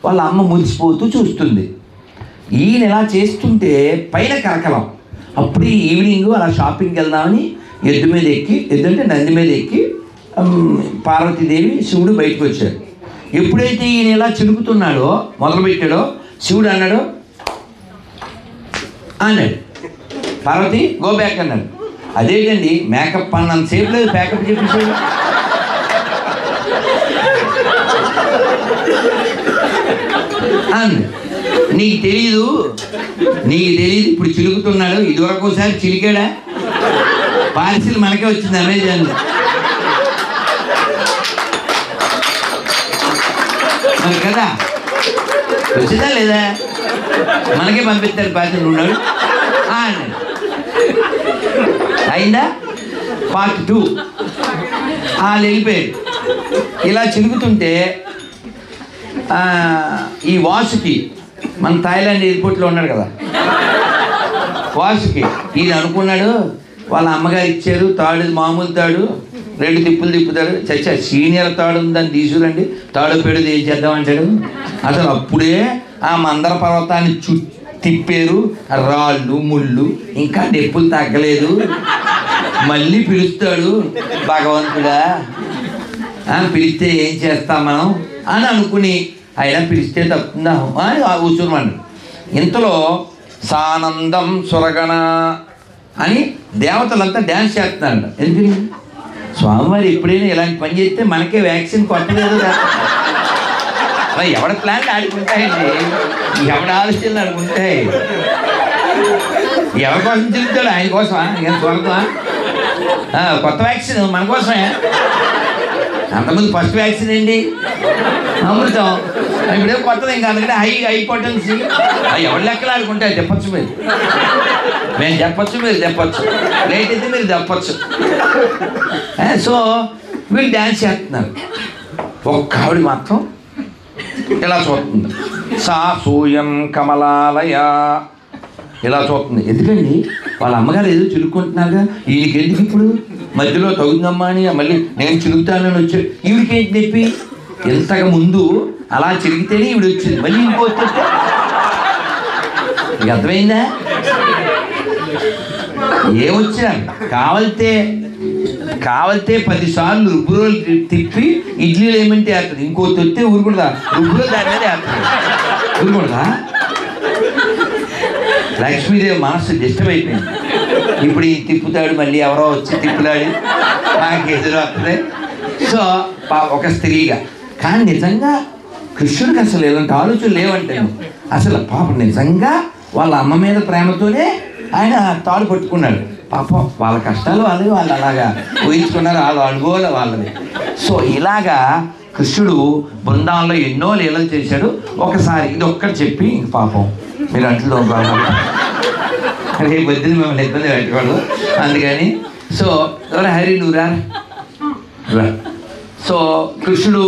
వాళ్ళ అమ్మ మురిసిపోతూ చూస్తుంది. ఈయన ఇలా చేస్తుంటే పైన కరకలం. అప్పుడు ఈవినింగ్ అలా షాపింగ్కి వెళ్దామని ఎద్దు మీద ఎక్కి, ఎద్దు అంటే నంది మీద ఎక్కి పార్వతీదేవి శివుడు బయటకు వచ్చాడు. ఎప్పుడైతే ఈయన ఇలా చిలుకుతున్నాడో మొదలుపెట్టాడో శివుడు అన్నాడు పార్వతి గో బ్యాక్ అన్నాడు. అదేంటండి మేకప్ అన్నంత సేపు లేదు, ప్యాకప్ చేపించాడు. నీకు తెలీదు ఇప్పుడు చిలుకుతున్నాడు, ఇదివరకు ఒకసారి చిలికాడా, పార్సిల్ మనకే వచ్చింది అమెజాన్లో. మరి కదా వచ్చిందా లేదా, మనకే పంపిస్తారు పార్సిల్ ఉన్నాడు అయిందా. పార్ట్ 2 వాళ్ళు వెళ్ళిపోయాడు. ఇలా చిలుకుతుంటే ఈ వాసుకి మన థాయిలాండ్ ఎయిర్పోర్ట్లో ఉన్నాడు కదా, వాసుకి ఈయన అనుకున్నాడు వాళ్ళ అమ్మగారు ఇచ్చారు తాడు, మామూలు తాడు, 2 తిప్పులు తిప్పుతాడు, చచ్చా సీనియర్ తాడు ఉందని తీసుకురండి, తాడు పెడు ఏం చేద్దామంటాడు. అసలు అప్పుడే ఆ మందర పర్వతాన్ని తిప్పారు, రాళ్ళు ముళ్ళు, ఇంకా నొప్పులు తగ్గలేదు, మళ్ళీ పిలుస్తాడు భగవంతుడా, పిలిస్తే ఏం చేస్తాం మనం అని అనుకుని అయినా పిలిస్తే తప్పుతుందా అని కూర్చోమన్నాడు. ఇంతలో సానందం సురగణ అని దేవతలంతా డ్యాన్స్ చేస్తున్నారంట. ఎందుకని స్వామివారు ఎప్పుడైనా ఇలాంటి పని చేస్తే మనకే వ్యాక్సిన్ కొట్టలేదు కదా, ఎవడ ప్లాన్ ఆడుకుంటాయండి, ఎవడ ఆలోచనలు ఆడుకుంటాయి, ఎవరి కోసం తిరుగుతాడు, ఆయన కోసమా, ఏం స్వర్గమా, కొత్త వ్యాక్సిన్ మన కోసమే. అంతకుముందు ఫస్ట్ వ్యాక్సిన్ ఏంటి అమృతం, ఇప్పుడే కొత్తది ఇంకా, అందుకంటే హై పొటెన్సీ. ఎవరి లెక్కలు ఆడుకుంటే చెప్పచ్చు, మీరు మేము చెప్పచ్చు, మీరు చెప్పచ్చు, లేట్ అయితే మీరు చెప్పచ్చు. సో వీళ్ళు డ్యాన్స్ చేస్తున్నారు. ఒక్క ఆవిడ మాత్రం ఇలా చూస్తుంది, సా సూయం కమలాలయ ఇలా చూస్తుంది. ఎందుకండి వాళ్ళ అమ్మగారు ఏదో చిలుక్కుంటున్నారుగా, ఈయనకి ఎందుకు ఇప్పుడు మధ్యలో తగుందమ్మా అని మళ్ళీ నేను చిలుగుతానని వచ్చాడు. ఈవిడికేంటి చెప్పి ఇంతకు ముందు అలా చిరిగితేనే ఈవిడ వచ్చింది, మళ్ళీ ఇంకో వచ్చేస్తే మీకు అర్థమైందా? ఏమొచ్చారు కావలితే 10 సార్లు రుబ్బురోలు తిప్పి ఇడ్లీలు ఏమంటే వేస్తుంది, ఇంకోటి వస్తే ఊరుకుంటుందా, రుబ్బురోలు దాని మీద వేస్తుంది, ఊరుకుంటుందా? లక్ష్మీదేవి మనసు డిస్టర్బ్ అయిపోయింది. ఇప్పుడు ఈ తిప్పుతాడు, మళ్ళీ ఎవరో వచ్చి తిప్పులాడి నాకు ఎదురు వస్తుంది. సో ఒక స్త్రీగా, కానీ నిజంగా కృష్ణుడికి అసలు ఇలాంటి ఆలోచనలు లేవంటే, అసలు పాపం నిజంగా వాళ్ళ అమ్మ మీద ప్రేమతోనే ఆయన తాడు పట్టుకున్నాడు. పాపం వాళ్ళ కష్టాలు వాళ్ళు అలాగా ఊహించుకున్నారు, వాళ్ళ అనుభవాలు వాళ్ళది. సో ఇలాగా కృష్ణుడు బృందావనంలో ఎన్నో లీలలు చేశాడు. ఒకసారి ఇది ఒక్కటి చెప్పి ఇంక పాపం మీరు అంట్లో రేపు వద్దని మిమ్మల్ని ఇబ్బంది పెట్టకూడదు, అందుకని సో హరి నువ్వురా. సో కృష్ణుడు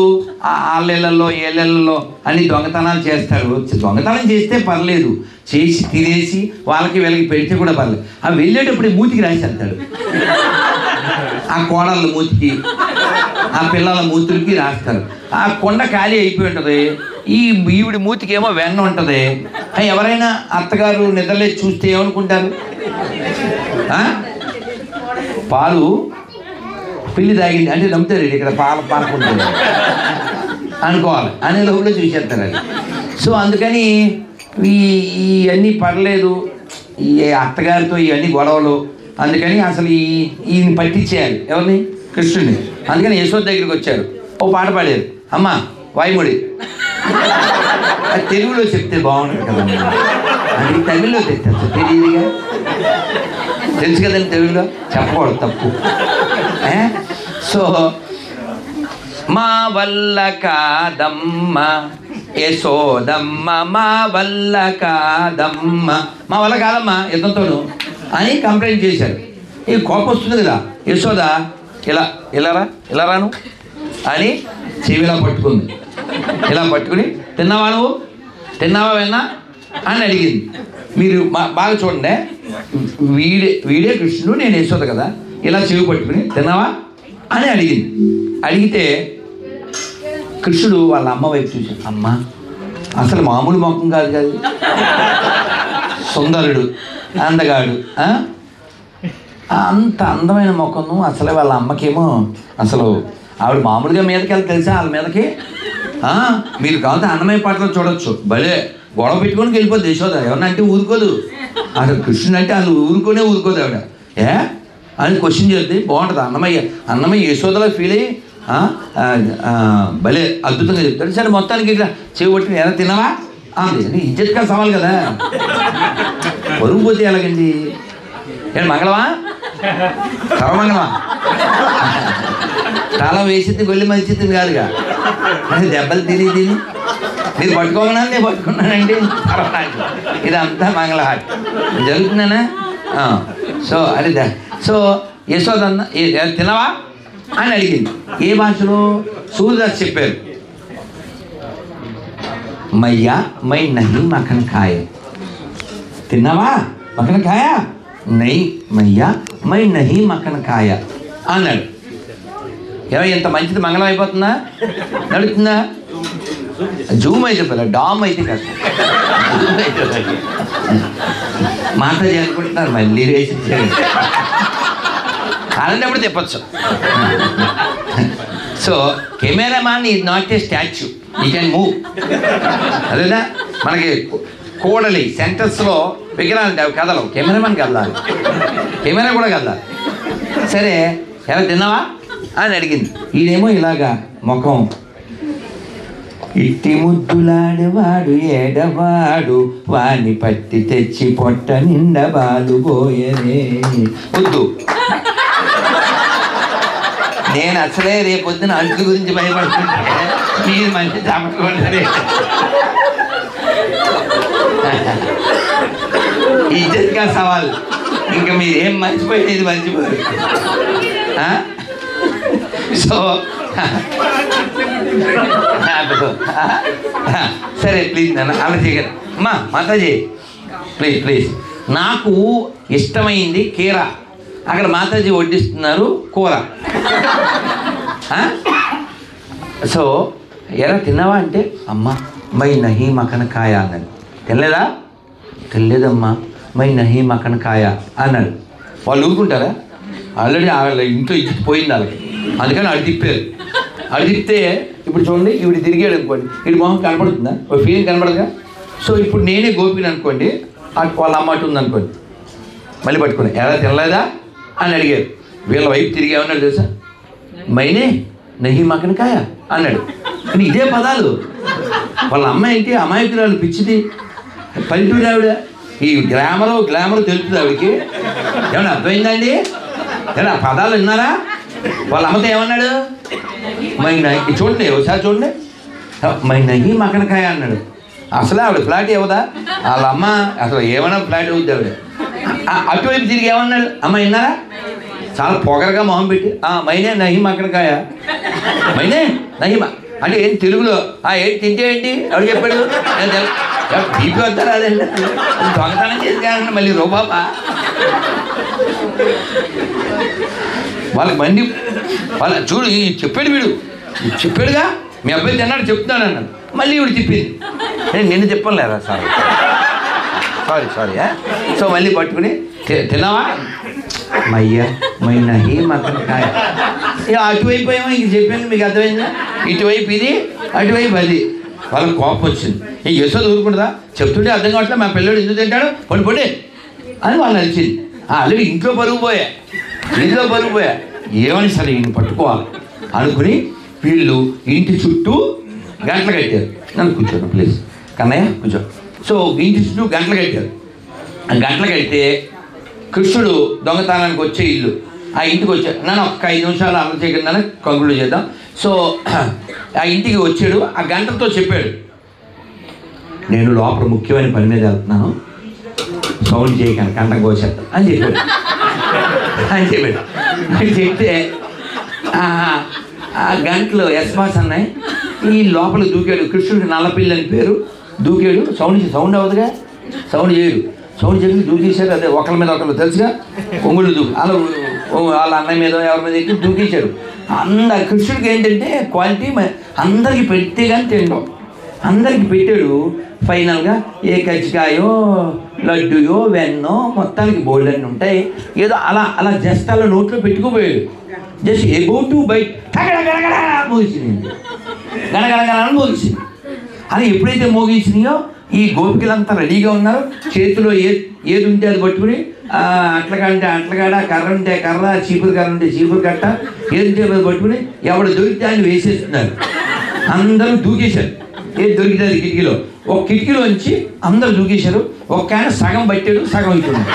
ఆళ్ళల్లో ఏళ్ళల్లో అన్ని దొంగతనాలు చేస్తాడు. దొంగతనం చేస్తే పర్లేదు, చేసి తినేసి వాళ్ళకి వీళ్ళకి పెడితే కూడా పర్లేదు. ఆ వెళ్ళేటప్పుడు మూతికి రాసి వెళ్తాడు, ఆ కోడళ్ళ మూతికి ఆ పిల్లల మూతులకి రాస్తారు. ఆ కొండ ఖాళీ అయిపోయి ఉంటుంది. ఈవిడి మూతికి ఏమో వెన్న ఉంటుంది. ఎవరైనా అత్తగారు నిద్రలేసి చూస్తే ఏమనుకుంటారు? పాలు పిల్లి తాగింది అంటే నమ్ముతారు, ఇక్కడ పాలకుంటుంది అనుకోవాలి అనే లోపల చూసేస్తారు అది. సో అందుకని ఇవన్నీ పడలేదు ఈ అత్తగారితో ఇవన్నీ గొడవలు. అందుకని అసలు ఈయన్ని పట్టించేయాలి, ఎవరిని? కృష్ణుడిని. అందుకని యశోద దగ్గరికి వచ్చారు. ఓ పాట పాడారు, అమ్మ వాయుముడి. అది తెలుగులో చెప్తే బాగుంటుంది కదమ్మా, అది తమిళ్లో తెచ్చు తెలియదుగా, తెలుసు కదండి తెలుగులో చెప్పకూడదు, తప్పు. సో మా వల్ల కాదమ్మ యశోదమ్మ, మా వల్ల కాదమ్మ, మా వల్ల కాదమ్మా యుద్ధంతోను అని కంప్లైంట్ చేశారు. ఈ కోపం వస్తుంది కదా, యశోద ఇలా రాను అని చెవిలా పట్టుకుంది. ఇలా పట్టుకుని తిన్నావా నువ్వు, తిన్నావా వెన్నా అని అడిగింది. మీరు బాగా చూడండి, వీడే కృష్ణుడు, నేను యశోద కదా. ఇలా చెవి పట్టుకుని తిన్నావా అని అడిగింది. అడిగితే కృష్ణుడు వాళ్ళ అమ్మ వైపు చూశాడు. అమ్మ అసలు మామూలు మొక్కం కాదు కాదు, సుందరుడు, అందగాడు, అంత అందమైన మొక్కను. అసలు వాళ్ళ అమ్మకేమో అసలు ఆవిడ మామూలుగా మీదకి వెళ్ళి తెలుసా వాళ్ళ మీదకి. మీరు కావాలంటే అన్నమయ్య పాటలో చూడొచ్చు, భలే గొడవ పెట్టుకొని వెళ్ళిపోద్ది యశోద. ఎవరన్నా అంటే ఊరుకోదు, అసలు కృష్ణుడు అంటే వాళ్ళు ఊరుకోదు ఆవిడ. అని క్వశ్చన్ చేస్తే బాగుంటుంది. అన్నమయ్య యశోదలో ఫీల్ అయ్యి భలే అద్భుతంగా చెప్తాడు. సరే మొత్తానికి ఇట్లా చేయబట్టి ఎలా తిన్నావా అంది. ఇజ్జత్గా సవాల్ కదా, పరుగు పోతే ఎలాగండి? మంగళమా సర్వమంగళమా? చాలా వేసింది గొల్లి మంచిది కాదుగా, దెబ్బలు తిని మీరు పట్టుకోమన్నా నేను పట్టుకున్నానండి. ఇదంతా మంగళహాట్ జరుగుతుందనా? సో అదే. సో యశోదన్న తినవా అని అడిగింది. ఏ భాషలో? సూర్యదాస్ చెప్పారు, మయ్యా మై నహి మఖన్ ఖాయ. తిన్నావా మఖన్ ఖాయ? నై మయ్యా మై నహి మఖన్ ఖాయ అన్నాడు. ఎంత మంచిది, మంగళం అయిపోతుందా, నడుతుందా? జూమ్ అయితే పిల్ల, డామ్ అయితే కాదు. మాతాజీ అనుకుంటున్నారు మళ్ళీ వేసి అలాంటప్పుడు చెప్పచ్చు. So cameraman is not a statue, you can move. అదేనా మనకి కోడలి సెంటర్స్లో విగ్రహాలు అవి కదలవు, కెమెరామాన్ కదలాలి, కెమెరా కూడా కదలాలి. సరే ఎలా తిన్నావా అని అడిగింది. ఈయనేమో ఇలాగా ముఖం, ఇట్టి ముద్దులాడేవాడు ఏడవాడు, వాణ్ణి పట్టి తెచ్చి పొట్ట నిండా బాలు పోయనే. వద్దు, నేను అసలే రేపొద్దున అంట్లు గురించి భయపడుతుంటే మీరు మంచి చాపట్టుకుంటారే. ఇజ్జత్గా సవాల్, ఇంకా మీరేం మర్చిపోయేది మర్చిపోరు. సో సరే ప్లీజ్ నన్ను అలా చేయగలరు అమ్మా. మాతాజీ ప్లీజ్ నాకు ఇష్టమైంది కీర, అక్కడ మాతాజీ వడ్డిస్తున్నారు కూర. సో ఎలా తిన్నావా అంటే, అమ్మ మై నహి మఖన్ ఖాయ అన్నాడు. తినలేదా? తినలేదమ్మా. మై నహి మఖన్ ఖాయ అన్నాడు. వాళ్ళు ఊరుకుంటారా? ఆల్రెడీ వాళ్ళ ఇంట్లో ఇచ్చి పోయింది వాళ్ళకి, అందుకని అడి తిప్పారు. అడి తిప్తే ఇప్పుడు చూడండి, ఇవి తిరిగాడు అనుకోండి, వీడి మొహం కనపడుతుందా? ఒక ఫీలింగ్ కనపడదుగా. సో ఇప్పుడు నేనే గోపిని అనుకోండి, వాళ్ళ అమ్మ అటు ఉందనుకోండి, మళ్ళీ పట్టుకుని ఎలా తినలేదా అని అడిగారు. వీళ్ళ వైపు తిరిగి ఏమన్నాడు తెలుసా? మైనే నహి మఖన్ ఖాయ అన్నాడు. కానీ ఇదే పదాలు. వాళ్ళ అమ్మ ఏంటి అమాయకురాలు, పిచ్చిది, పల్లెటూరు ఆవిడ. ఈ గ్లామర్ తెలుస్తుంది ఆవిడకి. ఏమన్నా అర్థమైందండి? ఏమన్నా పదాలు విన్నారా? వాళ్ళ అమ్మతో ఏమన్నాడు? మై నహి, చూడండి ఒకసారి చూడండి, మై నహి మఖన్ ఖాయ అన్నాడు. అసలు ఆవిడ ఫ్లాట్ ఇవ్వదా? వాళ్ళ అమ్మ అసలు ఏమైనా ఫ్లాట్ అవుద్ది ఆవిడ. అటువైపు తిరిగి ఏమన్నాడు? అమ్మ విన్నారా? చాలా పొగరగా మొహం పెట్టి మైనే నహి మఖన్ ఖాయ, మైనే నహి అంటే ఏంటి తెలుగులో? ఏంటి తింటే ఏంటి ఎవరు చెప్పాడు? బీపీ వస్తారా అదండి దొంగతనం చేసి కానీ మళ్ళీ రోబాబా వాళ్ళకి మంది వాళ్ళ చూడు చెప్పాడు వీడు చెప్పాడుగా మీ అబ్బాయి తిన్నాడు చెప్తున్నాడు అన్నాడు మళ్ళీ వీడు చెప్పింది నేను నిన్ను చెప్పలేరా సారీ సో మళ్ళీ పట్టుకుని తిన్నావా మయ్యా నహి మటన్ కాయ అటువైపు ఏమో ఇంక చెప్పాను మీకు అర్థమైందా ఇటువైపు ఇది అటువైపు అది వాళ్ళకి కోపం వచ్చింది ఇంక యశోద ఊరుకుంటుందా చెప్తుంటే అర్థం కావట్లేదు మా పిల్లడు ఎందుకు తింటాడు పొడి అని వాళ్ళు నడిచింది ఆల్రెడీ ఇంట్లో పరుగు పోయా ఏమని సరే ఈయన పట్టుకోవాలి అనుకుని వీళ్ళు ఇంటి చుట్టూ గంటలు కట్టారు నన్ను కూర్చోను ప్లీజ్ కన్నయ్య కూర్చో సో ఇంటి చుట్టూ గంటలు కట్టారు ఆ గంటలు కడితే కృష్ణుడు దొంగతనానికి వచ్చే ఇల్లు ఆ ఇంటికి వచ్చాడు నన్ను ఒక్క 5 నిమిషాలు అమలు చేయకుండా కంక్లూడ్ చేద్దాం సో ఆ ఇంటికి వచ్చాడు ఆ గంటతో చెప్పాడు నేను లోపల ముఖ్యమైన పని మీద వెళ్తున్నాను సౌండ్ చేయకండి కంటకు కోసేద్దాం అని చెప్పాడు చెప్తే ఆ గంటలో ఎస్బాస్ అన్నాయి ఈ లోపలికి దూకాడు కృష్ణుడికి నల్లపిల్లి అని పేరు దూకాడు సౌండ్ అవ్వదుగా సౌండ్ చేయడు సౌండ్ చేసి దూకేశారు అదే ఒకరి మీద ఒకరు తెలుసుగా ఒంగుళ్ళు దూకు అలా వాళ్ళ అన్నయ్య మీద ఎవరి మీద ఎక్కి దూకేశాడు కృష్ణుడికి ఏంటంటే క్వాలిటీ అందరికి పెడితే కానీ తినడం అందరికి పెట్టాడు ఫైనల్గా ఏ కజ్జికాయో లడ్డుయో వెన్నో మొత్తానికి బోల్డ్ అన్నీ ఉంటాయి ఏదో అలా జస్ట్ అలా నోట్లో పెట్టుకుపోయాడు జస్ట్ ఎగో టు బైట్ మోగించింది గణగణగణని మోగించింది అది ఎప్పుడైతే మోగించినాయో ఈ గోపికలంతా రెడీగా ఉన్నారు చేతిలో ఏది ఉంటే అది పట్టుకుని అట్లకంటే అట్లకాడ కర్ర ఉంటే కర్ర చీపురు కర్ర ఉంటే చీపురు కట్ట ఏది ఉంటే అది పట్టుకుని ఎవడు దొరికితే ఆయన వేసేస్తున్నారు అందరూ దూకేశారు ఏది దొరికితే అది కిటికీలో ఒక కిటికీలోంచి అందరూ దూకేశారు ఒక ఆయన సగం పట్టాడు సగం ఇస్తున్నాడు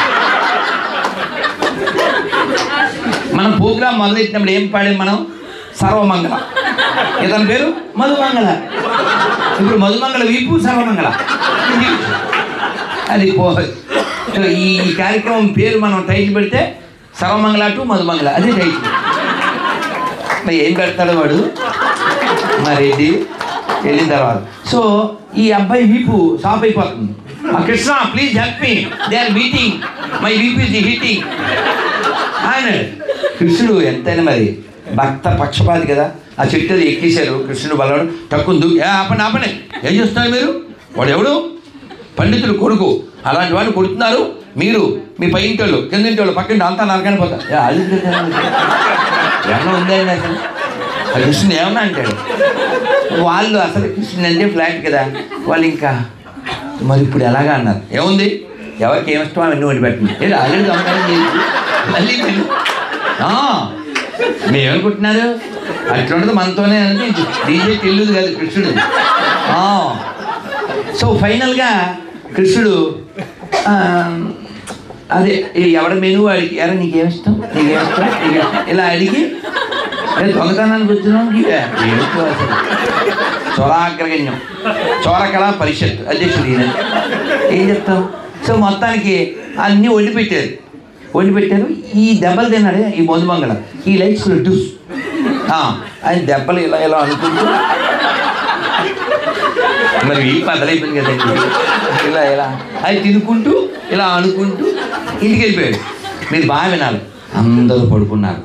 మనం ప్రోగ్రాం మొదలెట్టినప్పుడు ఏం పాడాం మనం సర్వమంగళ ఇతని పేరు మధుమంగళ ఇప్పుడు మధుమంగళ వీపు సర్వమంగళ అది ఈ కార్యక్రమం పేరు మనం టైటిల్ పెడితే సర్వమంగళ టు మధుమంగళ అదే టైటిల్ మరి ఏం పెడతాడు వాడు మరి వెళ్ళిన తర్వాత సో ఈ అబ్బాయి వీపు సాఫ్ అయిపోతుంది Krishna please help me they are beating my వీపు ఇస్ హీటింగ్ ఆయన కృష్ణుడు ఎంతైనా మరి భక్త పక్షపాతి కదా ఆ చెట్టు ఎక్కేశారు కృష్ణుడు బలవాడు తక్కువ ఆపండి ఏం చేస్తున్నారు మీరు వాడు ఎవడు పండితుడు కొడుకు అలాంటి వాడిని కొడుతున్నారు మీరు మీ పై ఇంటి వాళ్ళు కింద ఇంటి వాళ్ళు పక్కింటి అంతా నరకని పోతా ఏమన్నా ఉందండి అసలు కృష్ణుడు ఏమన్నా అంటాడు వాళ్ళు అసలు కృష్ణుడు అంటే ఫ్లాట్ కదా వాళ్ళు ఇంకా మరి ఇప్పుడు ఎలాగా అన్నారు ఏముంది ఎవరికి ఏమిష్టమో అవన్నీ వండి పెట్టండి ఆల్రెడీ దొంగతనం చేసి మళ్ళీ మీరేమనుకుంటున్నారు అట్లా ఉండదు మనతోనే అంటే డీజే తెల్లుదు కాదు కృష్ణుడు సో ఫైనల్గా కృష్ణుడు అదే ఎవడ మెను అడిగి ఎరా నీకేమిష్టం ఇలా అడిగి దొంగతనానికి వచ్చినాం చోరాగ్రగణ్యం చోరకళా పరిషత్ అధ్యక్షుడు ఈయన ఏం చెప్తాం సో మొత్తానికి అన్నీ వండిపెట్టారు ఈ దెబ్బలు తిన్నాడే ఈ మధుమంగళ ఈ లైక్స్ డుస్ ఆయన దెబ్బలు ఇలా అనుకుంటూ మరి ఈ బదలైపోయింది కదండి ఇలా అది తినుకుంటూ ఇలా అనుకుంటూ ఇంటికి వెళ్ళిపోయాడు మీరు బాగా వినాలి అందరూ పడుకున్నారు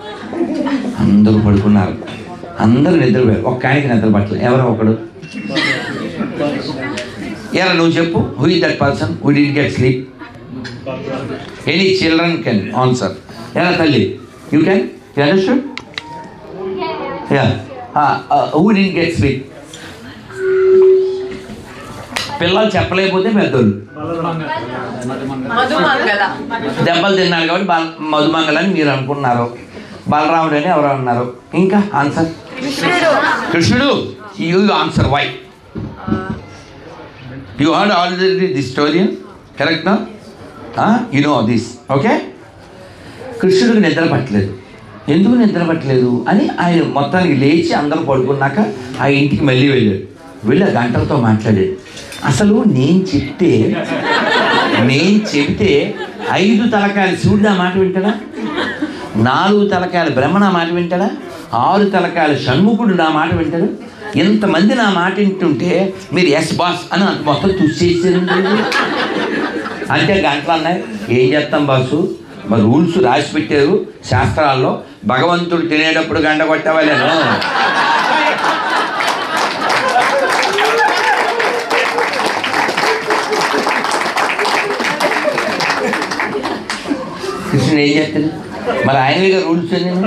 అందరూ నిద్రపోయారు ఒక్క ఆయనకి నిద్ర పట్టలేదు ఎవరో ఒకడు ఎరా నువ్వు చెప్పు who is that person who did get sleep any children can answer ఎలా తల్లి you can you understood who did get sleep పిల్లలు చెప్పలేకపోతే పెద్దోళ్ళు దెబ్బలు తిన్నారు కాబట్టి మధుమంగళ అని మీరు అనుకున్నారు బలరాముడు అని ఎవరు అన్నారు ఇంకా ఆన్సర్ కృష్ణుడు you answer why you heard already this story correct నా యు నో దిస్ ఓకే కృష్ణుడికి నిద్ర పట్టలేదు ఎందుకు నిద్ర పట్టలేదు అని ఆయన మొత్తానికి లేచి అందరూ పడుకున్నాక ఆ ఇంటికి మళ్ళీ వెళ్ళి ఆ గంటలతో మాట్లాడాడు అసలు నేను చెబితే 5 తలకాయలు శివుడు నా మాట వింటాడా 4 తలకాయల బ్రహ్మ నా మాట వింటాడా 6 తలకాయల షణ్ముఖుడు నా మాట వింటాడు ఇంతమంది నా మాట వింటుంటే మీరు ఎస్ బాస్ అని మొత్తం చూసేసారండి. అంటే గంటలు అన్నాయి. ఏం చేస్తాం బాసు, మరి రూల్స్ రాసి పెట్టారు శాస్త్రాల్లో, భగవంతుడు తినేటప్పుడు గంట కొట్టవాలేను. కృష్ణుడు ఏం చేస్తాడు, మరి ఆయనగా రూల్స్ నేను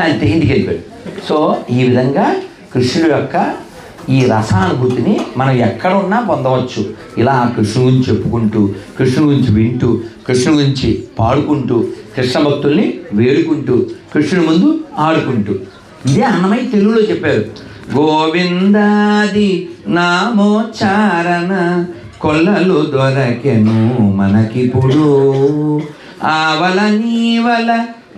అంతే ఇంటికి వెళ్ళిపోయాడు. సో ఈ విధంగా కృష్ణుడు యొక్క ఈ రసానుభూతిని మనం ఎక్కడున్నా పొందవచ్చు. ఇలా కృష్ణుడి గురించి చెప్పుకుంటూ, కృష్ణుడి గురించి వింటూ, కృష్ణుడి గురించి పాడుకుంటూ, కృష్ణ భక్తుల్ని వేడుకుంటూ, కృష్ణుడి ముందు ఆడుకుంటూ. ఇదే అన్నమయ్య తెలుగులో చెప్పారు. గోవిందాది నామోచ్చారణ కొల్లలు దొరకెను మనకిప్పుడు, ఆవల నీవల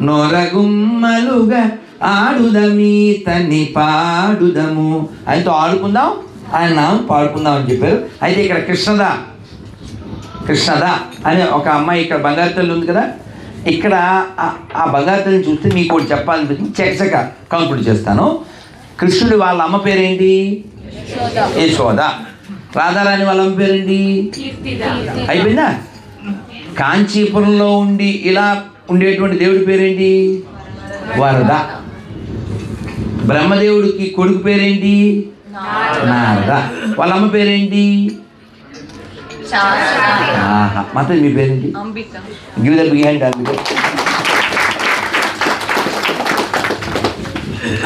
నొరగుమ్మలుగా ఆడుదమీతని పాడుదము. ఆయనతో ఆడుకుందాం, ఆయన నామం పాడుకుందాం అని చెప్పారు. అయితే ఇక్కడ కృష్ణదా అనే ఒక అమ్మాయి ఇక్కడ బంగారు తల్లి ఉంది కదా, ఇక్కడ ఆ బంగారు తల్లిని చూస్తే మీకు ఒకటి చెప్పాలనిపించింది, చకచక కంక్లూడ్ చేస్తాను. కృష్ణుడు వాళ్ళ అమ్మ పేరేంటి? యశోద. రాధారాణి వాళ్ళ అమ్మ పేరేంటి? అయిపోయిందా? కాంచీపురంలో ఉండి ఇలా ఉండేటువంటి దేవుడి పేరేంటి? వరద. బ్రహ్మదేవుడికి కొడుకు పేరేంటి? నారద. వాళ్ళ అమ్మ పేరేంటి? మాత్రం మీ పేరేంటి? Give the big hand.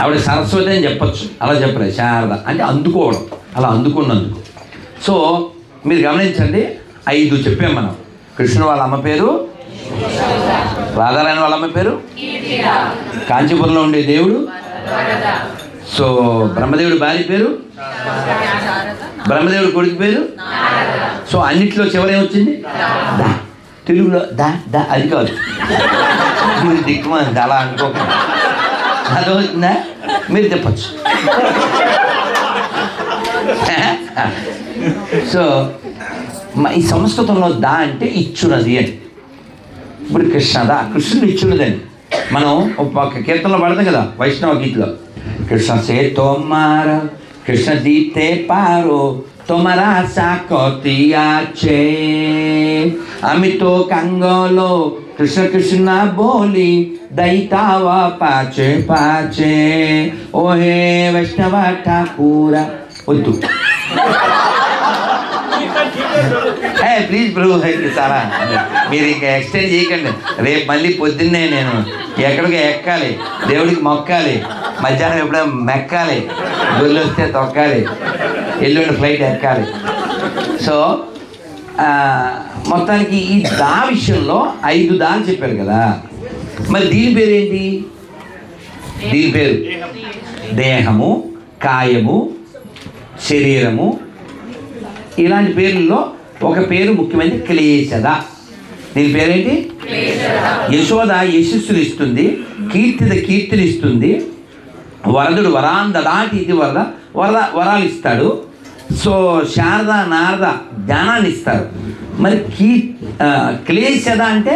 ఆవిడ సరస్వతి అని చెప్పచ్చు, అలా చెప్పలే. శారద అంటే అందుకోవడం, అలా అందుకున్నందుకు. సో మీరు గమనించండి, 5 చెప్పాం మనం. కృష్ణుడు వాళ్ళ అమ్మ పేరు రాధారాణి, వాళ్ళ అమ్మ పేరు కాంచీపురంలో ఉండే దేవుడు. సో బ్రహ్మదేవుడి భార్య పేరు, బ్రహ్మదేవుడి కొడుకు పేరు. సో అన్నిట్లో చివరేమొచ్చింది? దా. తెలుగులో దా దా అది కాదు, మీరు దిక్కుమంది అలా అనుకోకుండా అదవుతుందా? మీరు చెప్పచ్చు. సో ఈ సంస్కృతంలో దా అంటే ఇచ్చున్నది అని. ఇప్పుడు కృష్ణదా, కృష్ణుడు ఇచ్చున్నదని మనం ఒక కీర్తనలో పడతాం కదా, వైష్ణవ గీతలో. కృష్ణ సే తోమార కృష్ణ దీతే పారో తోమరా సాకోతియాచే అమితో కంగోలో కృష్ణ కృష్ణ బోలి దైతావా పాచే పాచే ఓహే వైష్ణవ ఠాకూర. వద్దు ప్లీజ్ ప్రభు, చాలా మీరు ఇంకా ఎక్స్టెండ్ చేయకండి. రేపు మళ్ళీ పొద్దున్నే నేను ఎక్కడికి ఎక్కాలి, దేవుడికి మొక్కాలి, మధ్యాహ్నం ఎప్పుడో మెక్కాలి, గొల్లు వస్తే తొక్కాలి, ఎల్లుండి ఫ్లైట్ ఎక్కాలి. సో మొత్తానికి ఈ దా విషయంలో 5 దాలు చెప్పారు కదా. మరి దీని పేరేంటి? దీని పేరు దేహము, కాయము, శరీరము. ఇలాంటి పేర్లలో ఒక పేరు ముఖ్యమైనది క్లేశద. దీని పేరేంటి? యశోద యశస్సులు ఇస్తుంది, కీర్తిని ఇస్తుంది. వరదుడు వరాంద దాటి ఇది వరాలు ఇస్తాడు. సో శారద నారద జ్ఞానాన్ని ఇస్తారు. మరి క్లేశద అంటే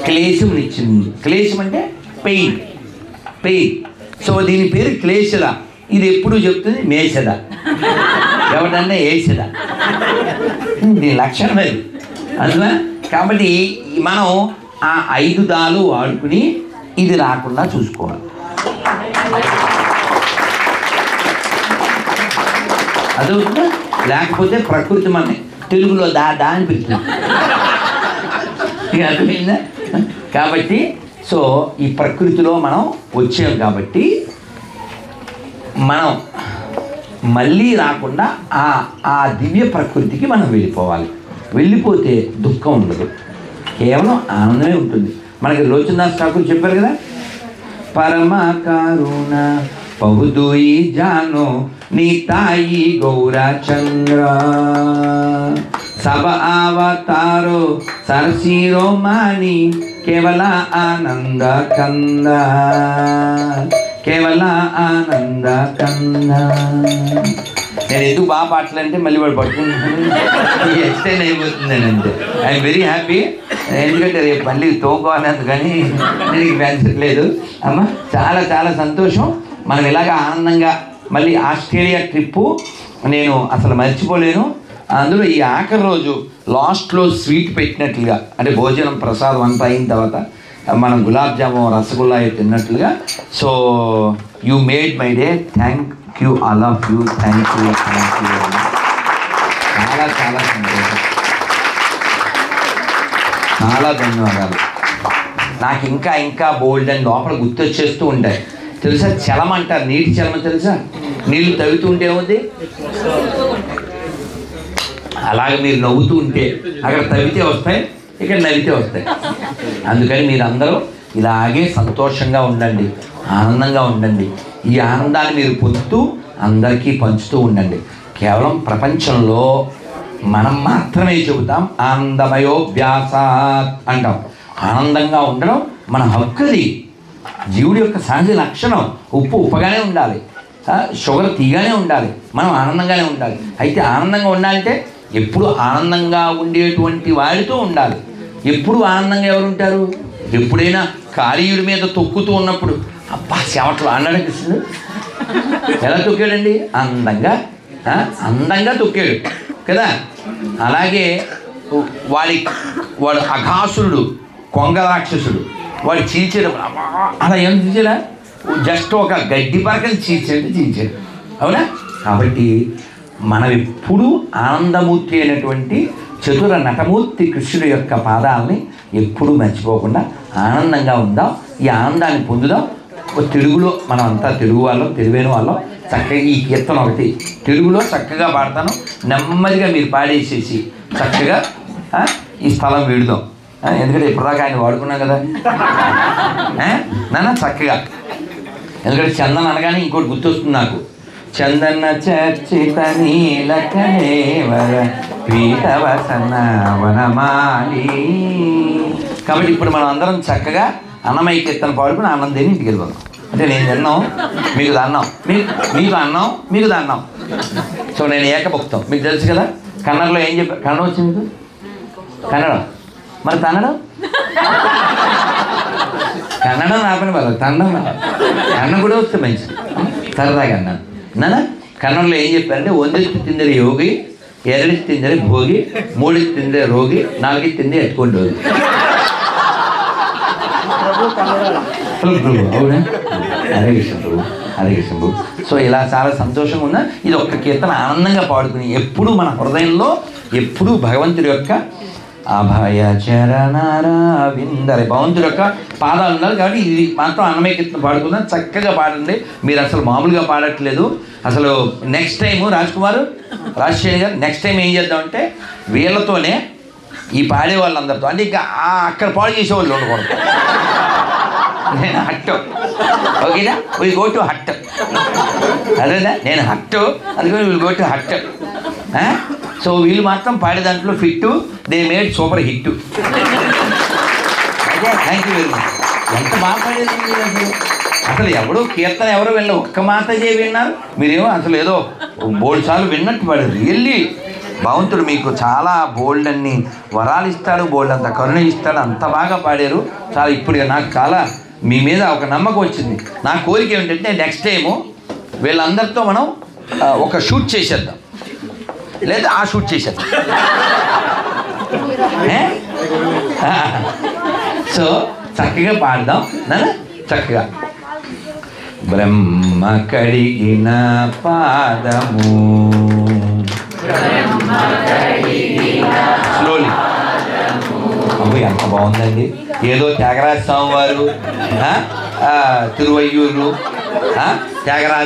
క్లేశమునిచ్చింది. క్లేశం అంటే పెయిన్. సో దీని పేరు క్లేశద. ఇది ఎప్పుడు చెప్తుంది మేషద, ఎవడన్నా ఏషద. దీని లక్షణం అది అందువల్ల. కాబట్టి మనం ఆ 5 దాలు వాడుకుని ఇది రాకుండా చూసుకోవాలి. అదవుతుందా? లేకపోతే ప్రకృతి మన తెలుగులో దా అని పిలుస్తుంది. అర్థమైందా? కాబట్టి సో ఈ ప్రకృతిలో మనం వచ్చాం కాబట్టి మనం మళ్ళీ రాకుండా ఆ దివ్య ప్రకృతికి మనం వెళ్ళిపోవాలి. వెళ్ళిపోతే దుఃఖం ఉండదు, కేవలం ఆనందమే ఉంటుంది. మనకి లోచనదాస్ ఠాకూర్ చెప్పారు కదా, పరమ కరుణ పహుదుయి జానో నీతాయి గౌరా చంద్ర సబ అవతారో సరసీరో మాని కేవల ఆనంద కంద కేవల ఆనంద కంద. నేను ఎందుకు బాగా పాటలంటే మళ్ళీ వాడు పట్టుకుంటున్నాను, ఎక్స్టెండ్ అయిపోతుందని. అంతే ఐఎమ్ వెరీ హ్యాపీ. ఎందుకంటే రేపు మళ్ళీ తోకోవాలి, అందుకని నేను పెంచట్లేదు. అమ్మ చాలా చాలా సంతోషం. మనం ఇలాగ ఆనందంగా మళ్ళీ ఆస్ట్రేలియా ట్రిప్పు నేను అసలు మర్చిపోలేను. అందులో ఈ ఆఖరి రోజు లాస్ట్లో స్వీట్ పెట్టినట్లుగా, అంటే భోజనం ప్రసాదం అంతా అయిన తర్వాత మనం గులాబ్ జామున్ రసగుల్లా తిన్నట్లుగా. So you made my day. Thank you all of you. Thank you. చాలా చాలా సంతోషం. చాలా ధన్యవాదాలు. నాకు ఇంకా ఇంకా బోల్డ్ అండ్ లోపల గుర్తొచ్చేస్తూ ఉంటాయి. తెలుసా, చలం అంటారు, నీటి చలమ తెలుసా? నీళ్ళు తవ్వుతూ ఉంటే ఏముంది, అలాగే మీరు నవ్వుతూ ఉంటే అక్కడ తవ్వితే వస్తాయి, ఇక్కడ నవ్వితే వస్తాయి. అందుకని మీరందరూ ఇలాగే సంతోషంగా ఉండండి, ఆనందంగా ఉండండి. ఈ ఆనందాన్ని మీరు పొందుతూ అందరికీ పంచుతూ ఉండండి. కేవలం ప్రపంచంలో మనం మాత్రమే చెబుతాం ఆనందమయోభ్యాసాత్ అంటాం. ఆనందంగా ఉండడం మన హక్కుది, జీవుడి యొక్క సహజ లక్షణం. ఉప్పు ఉప్పగానే ఉండాలి, షుగర్ తీగానే ఉండాలి, మనం ఆనందంగానే ఉండాలి. అయితే ఆనందంగా ఉండాలంటే ఎప్పుడు ఆనందంగా ఉండేటువంటి వాడితో ఉండాలి. ఎప్పుడు ఆనందంగా ఎవరు ఉంటారు? ఎప్పుడైనా కాళీయుడి మీద తొక్కుతూ ఉన్నప్పుడు అబ్బా చెమట్లు అన్నాడు కృష్ణుడు. ఎలా తొక్కాడండి? అందంగా తొక్కాడు కదా. అలాగే వాడు అఘాసురుడు, కొంగ రాక్షసుడు, వాడు చీల్చాడు. అలా ఏం చీల్చాడా? జస్ట్ ఒక గడ్డి పరకని చీల్చాడు. అవునా? కాబట్టి మనం ఎప్పుడూ ఆనందమూర్తి అయినటువంటి చతుర నటమూర్తి కృష్ణుడి యొక్క పాదాలని ఎప్పుడూ మర్చిపోకుండా ఆనందంగా ఉందాం. ఈ ఆనందాన్ని పొందుదాం. తెలుగులో మనం అంతా తెలుగు వాళ్ళం, తెలివైన వాళ్ళం. చక్కగా ఈ కీర్తన ఒకటి తెలుగులో చక్కగా పాడతాను. నెమ్మదిగా మీరు పాడేసేసి చక్కగా ఈ స్థలం వీడుదాం. ఎందుకంటే ఇప్పటిదాకా ఆయన వాడుకున్నాం కదా నాన్న చక్కగా. ఎందుకంటే చందన్ అనగానే ఇంకోటి గుర్తొస్తుంది నాకు. చందన చర్చిత నీలకనేవర పీఠవసన వనమాలి. కాబట్టి ఇప్పుడు మనం అందరం చక్కగా అన్నమయ్య కీర్తన పాడుకుని ఆనందేని ఇంటికి వెళ్ళిపోదాం. అంటే నేను తిన్నాం, మీకు దాన్నాం, మీకు అన్నాం, మీకు దాన్నాం. సో నేను ఏకభక్తం, మీకు తెలుసు కదా. కన్నడలో ఏం చెప్పారు? కన్నడ వచ్చింది మీకు? కన్నడ మరి తన్నడం కన్నడం రాపని వాళ్ళు తన్నడం కన్న కూడా వస్తే మంచిది. సరదాగా అన్నాను నాన్న. కన్నడలో ఏం చెప్పారంటే ಒಂದೆತ್ತು తిందరి యోగి, ಎರಡೆತ್ತು తిందరి భోగి, మూడెత్తు తిందరి రోగి, నాలుగెత్తు తిందరి ఎత్తుకొని రోగి. అవునా? హరే కృష్ణ ప్రభు, హరే కృష్ణ ప్రభు. సో ఇలా చాలా సంతోషంగా ఉన్నా. ఇది ఒక్క కీర్తన ఆనందంగా పాడుకుని ఎప్పుడు మన హృదయంలో ఎప్పుడూ భగవంతుడి యొక్క అభయ చరణారవిందరే భగవంతుడి యొక్క పాదాలు ఉన్నారు. కాబట్టి ఇది మాత్రం అన్నమయ్య కీర్తన పాడుకుందాం. చక్కగా పాడండి. మీరు అసలు మామూలుగా పాడట్లేదు. అసలు నెక్స్ట్ టైము రాజశేఖర్ గారు నెక్స్ట్ టైం ఏం చేద్దామంటే వీళ్ళతోనే ఈ పాడే వాళ్ళందరితో, అంటే ఇంకా అక్కడ పాడు చేసేవాళ్ళు ఉండకూడదు. నేను హట్టు, ఓకేనా? We go to hut. అదేనా, నేను హట్టు, అందుకని వీళ్ళు గో టు హట్. సో వీళ్ళు మాత్రం పాడే దాంట్లో fit. They made super hit. అదే, థ్యాంక్ యూ వెరీ మచ్. ఎంత బాగా పాడేది అసలు ఎవడో కీర్తన ఎవరో వెళ్ళి ఒక్క మాతజే విన్నారు. మీరేమో అసలు ఏదో బోల్డ్ సార్లు విన్నట్టు పాడారు. రియల్లీ భగవంతుడు మీకు చాలా బోల్డ్ అన్ని వరాలు ఇస్తాడు, బోల్డ్ అంత కరుణ ఇస్తాడు. అంత బాగా పాడారు. చాలా ఇప్పుడు నాకు చాలా మీ మీద ఒక నమ్మకం వచ్చింది. నా కోరిక ఏమిటంటే నెక్స్ట్ టైము వీళ్ళందరితో మనం ఒక షూట్ చేసేద్దాం, లేదా ఆ షూట్ చేసేద్దాం. సో చక్కగా పాడదాం నాన్న, చక్కగా. బ్రహ్మ కడిగిన పాదము, స్లోలీ. అమ్మ ఎంత బాగుందండి. ఏదో త్యాగరాజ స్వామి వారు తిరువయ్యూరు త్యాగరాజ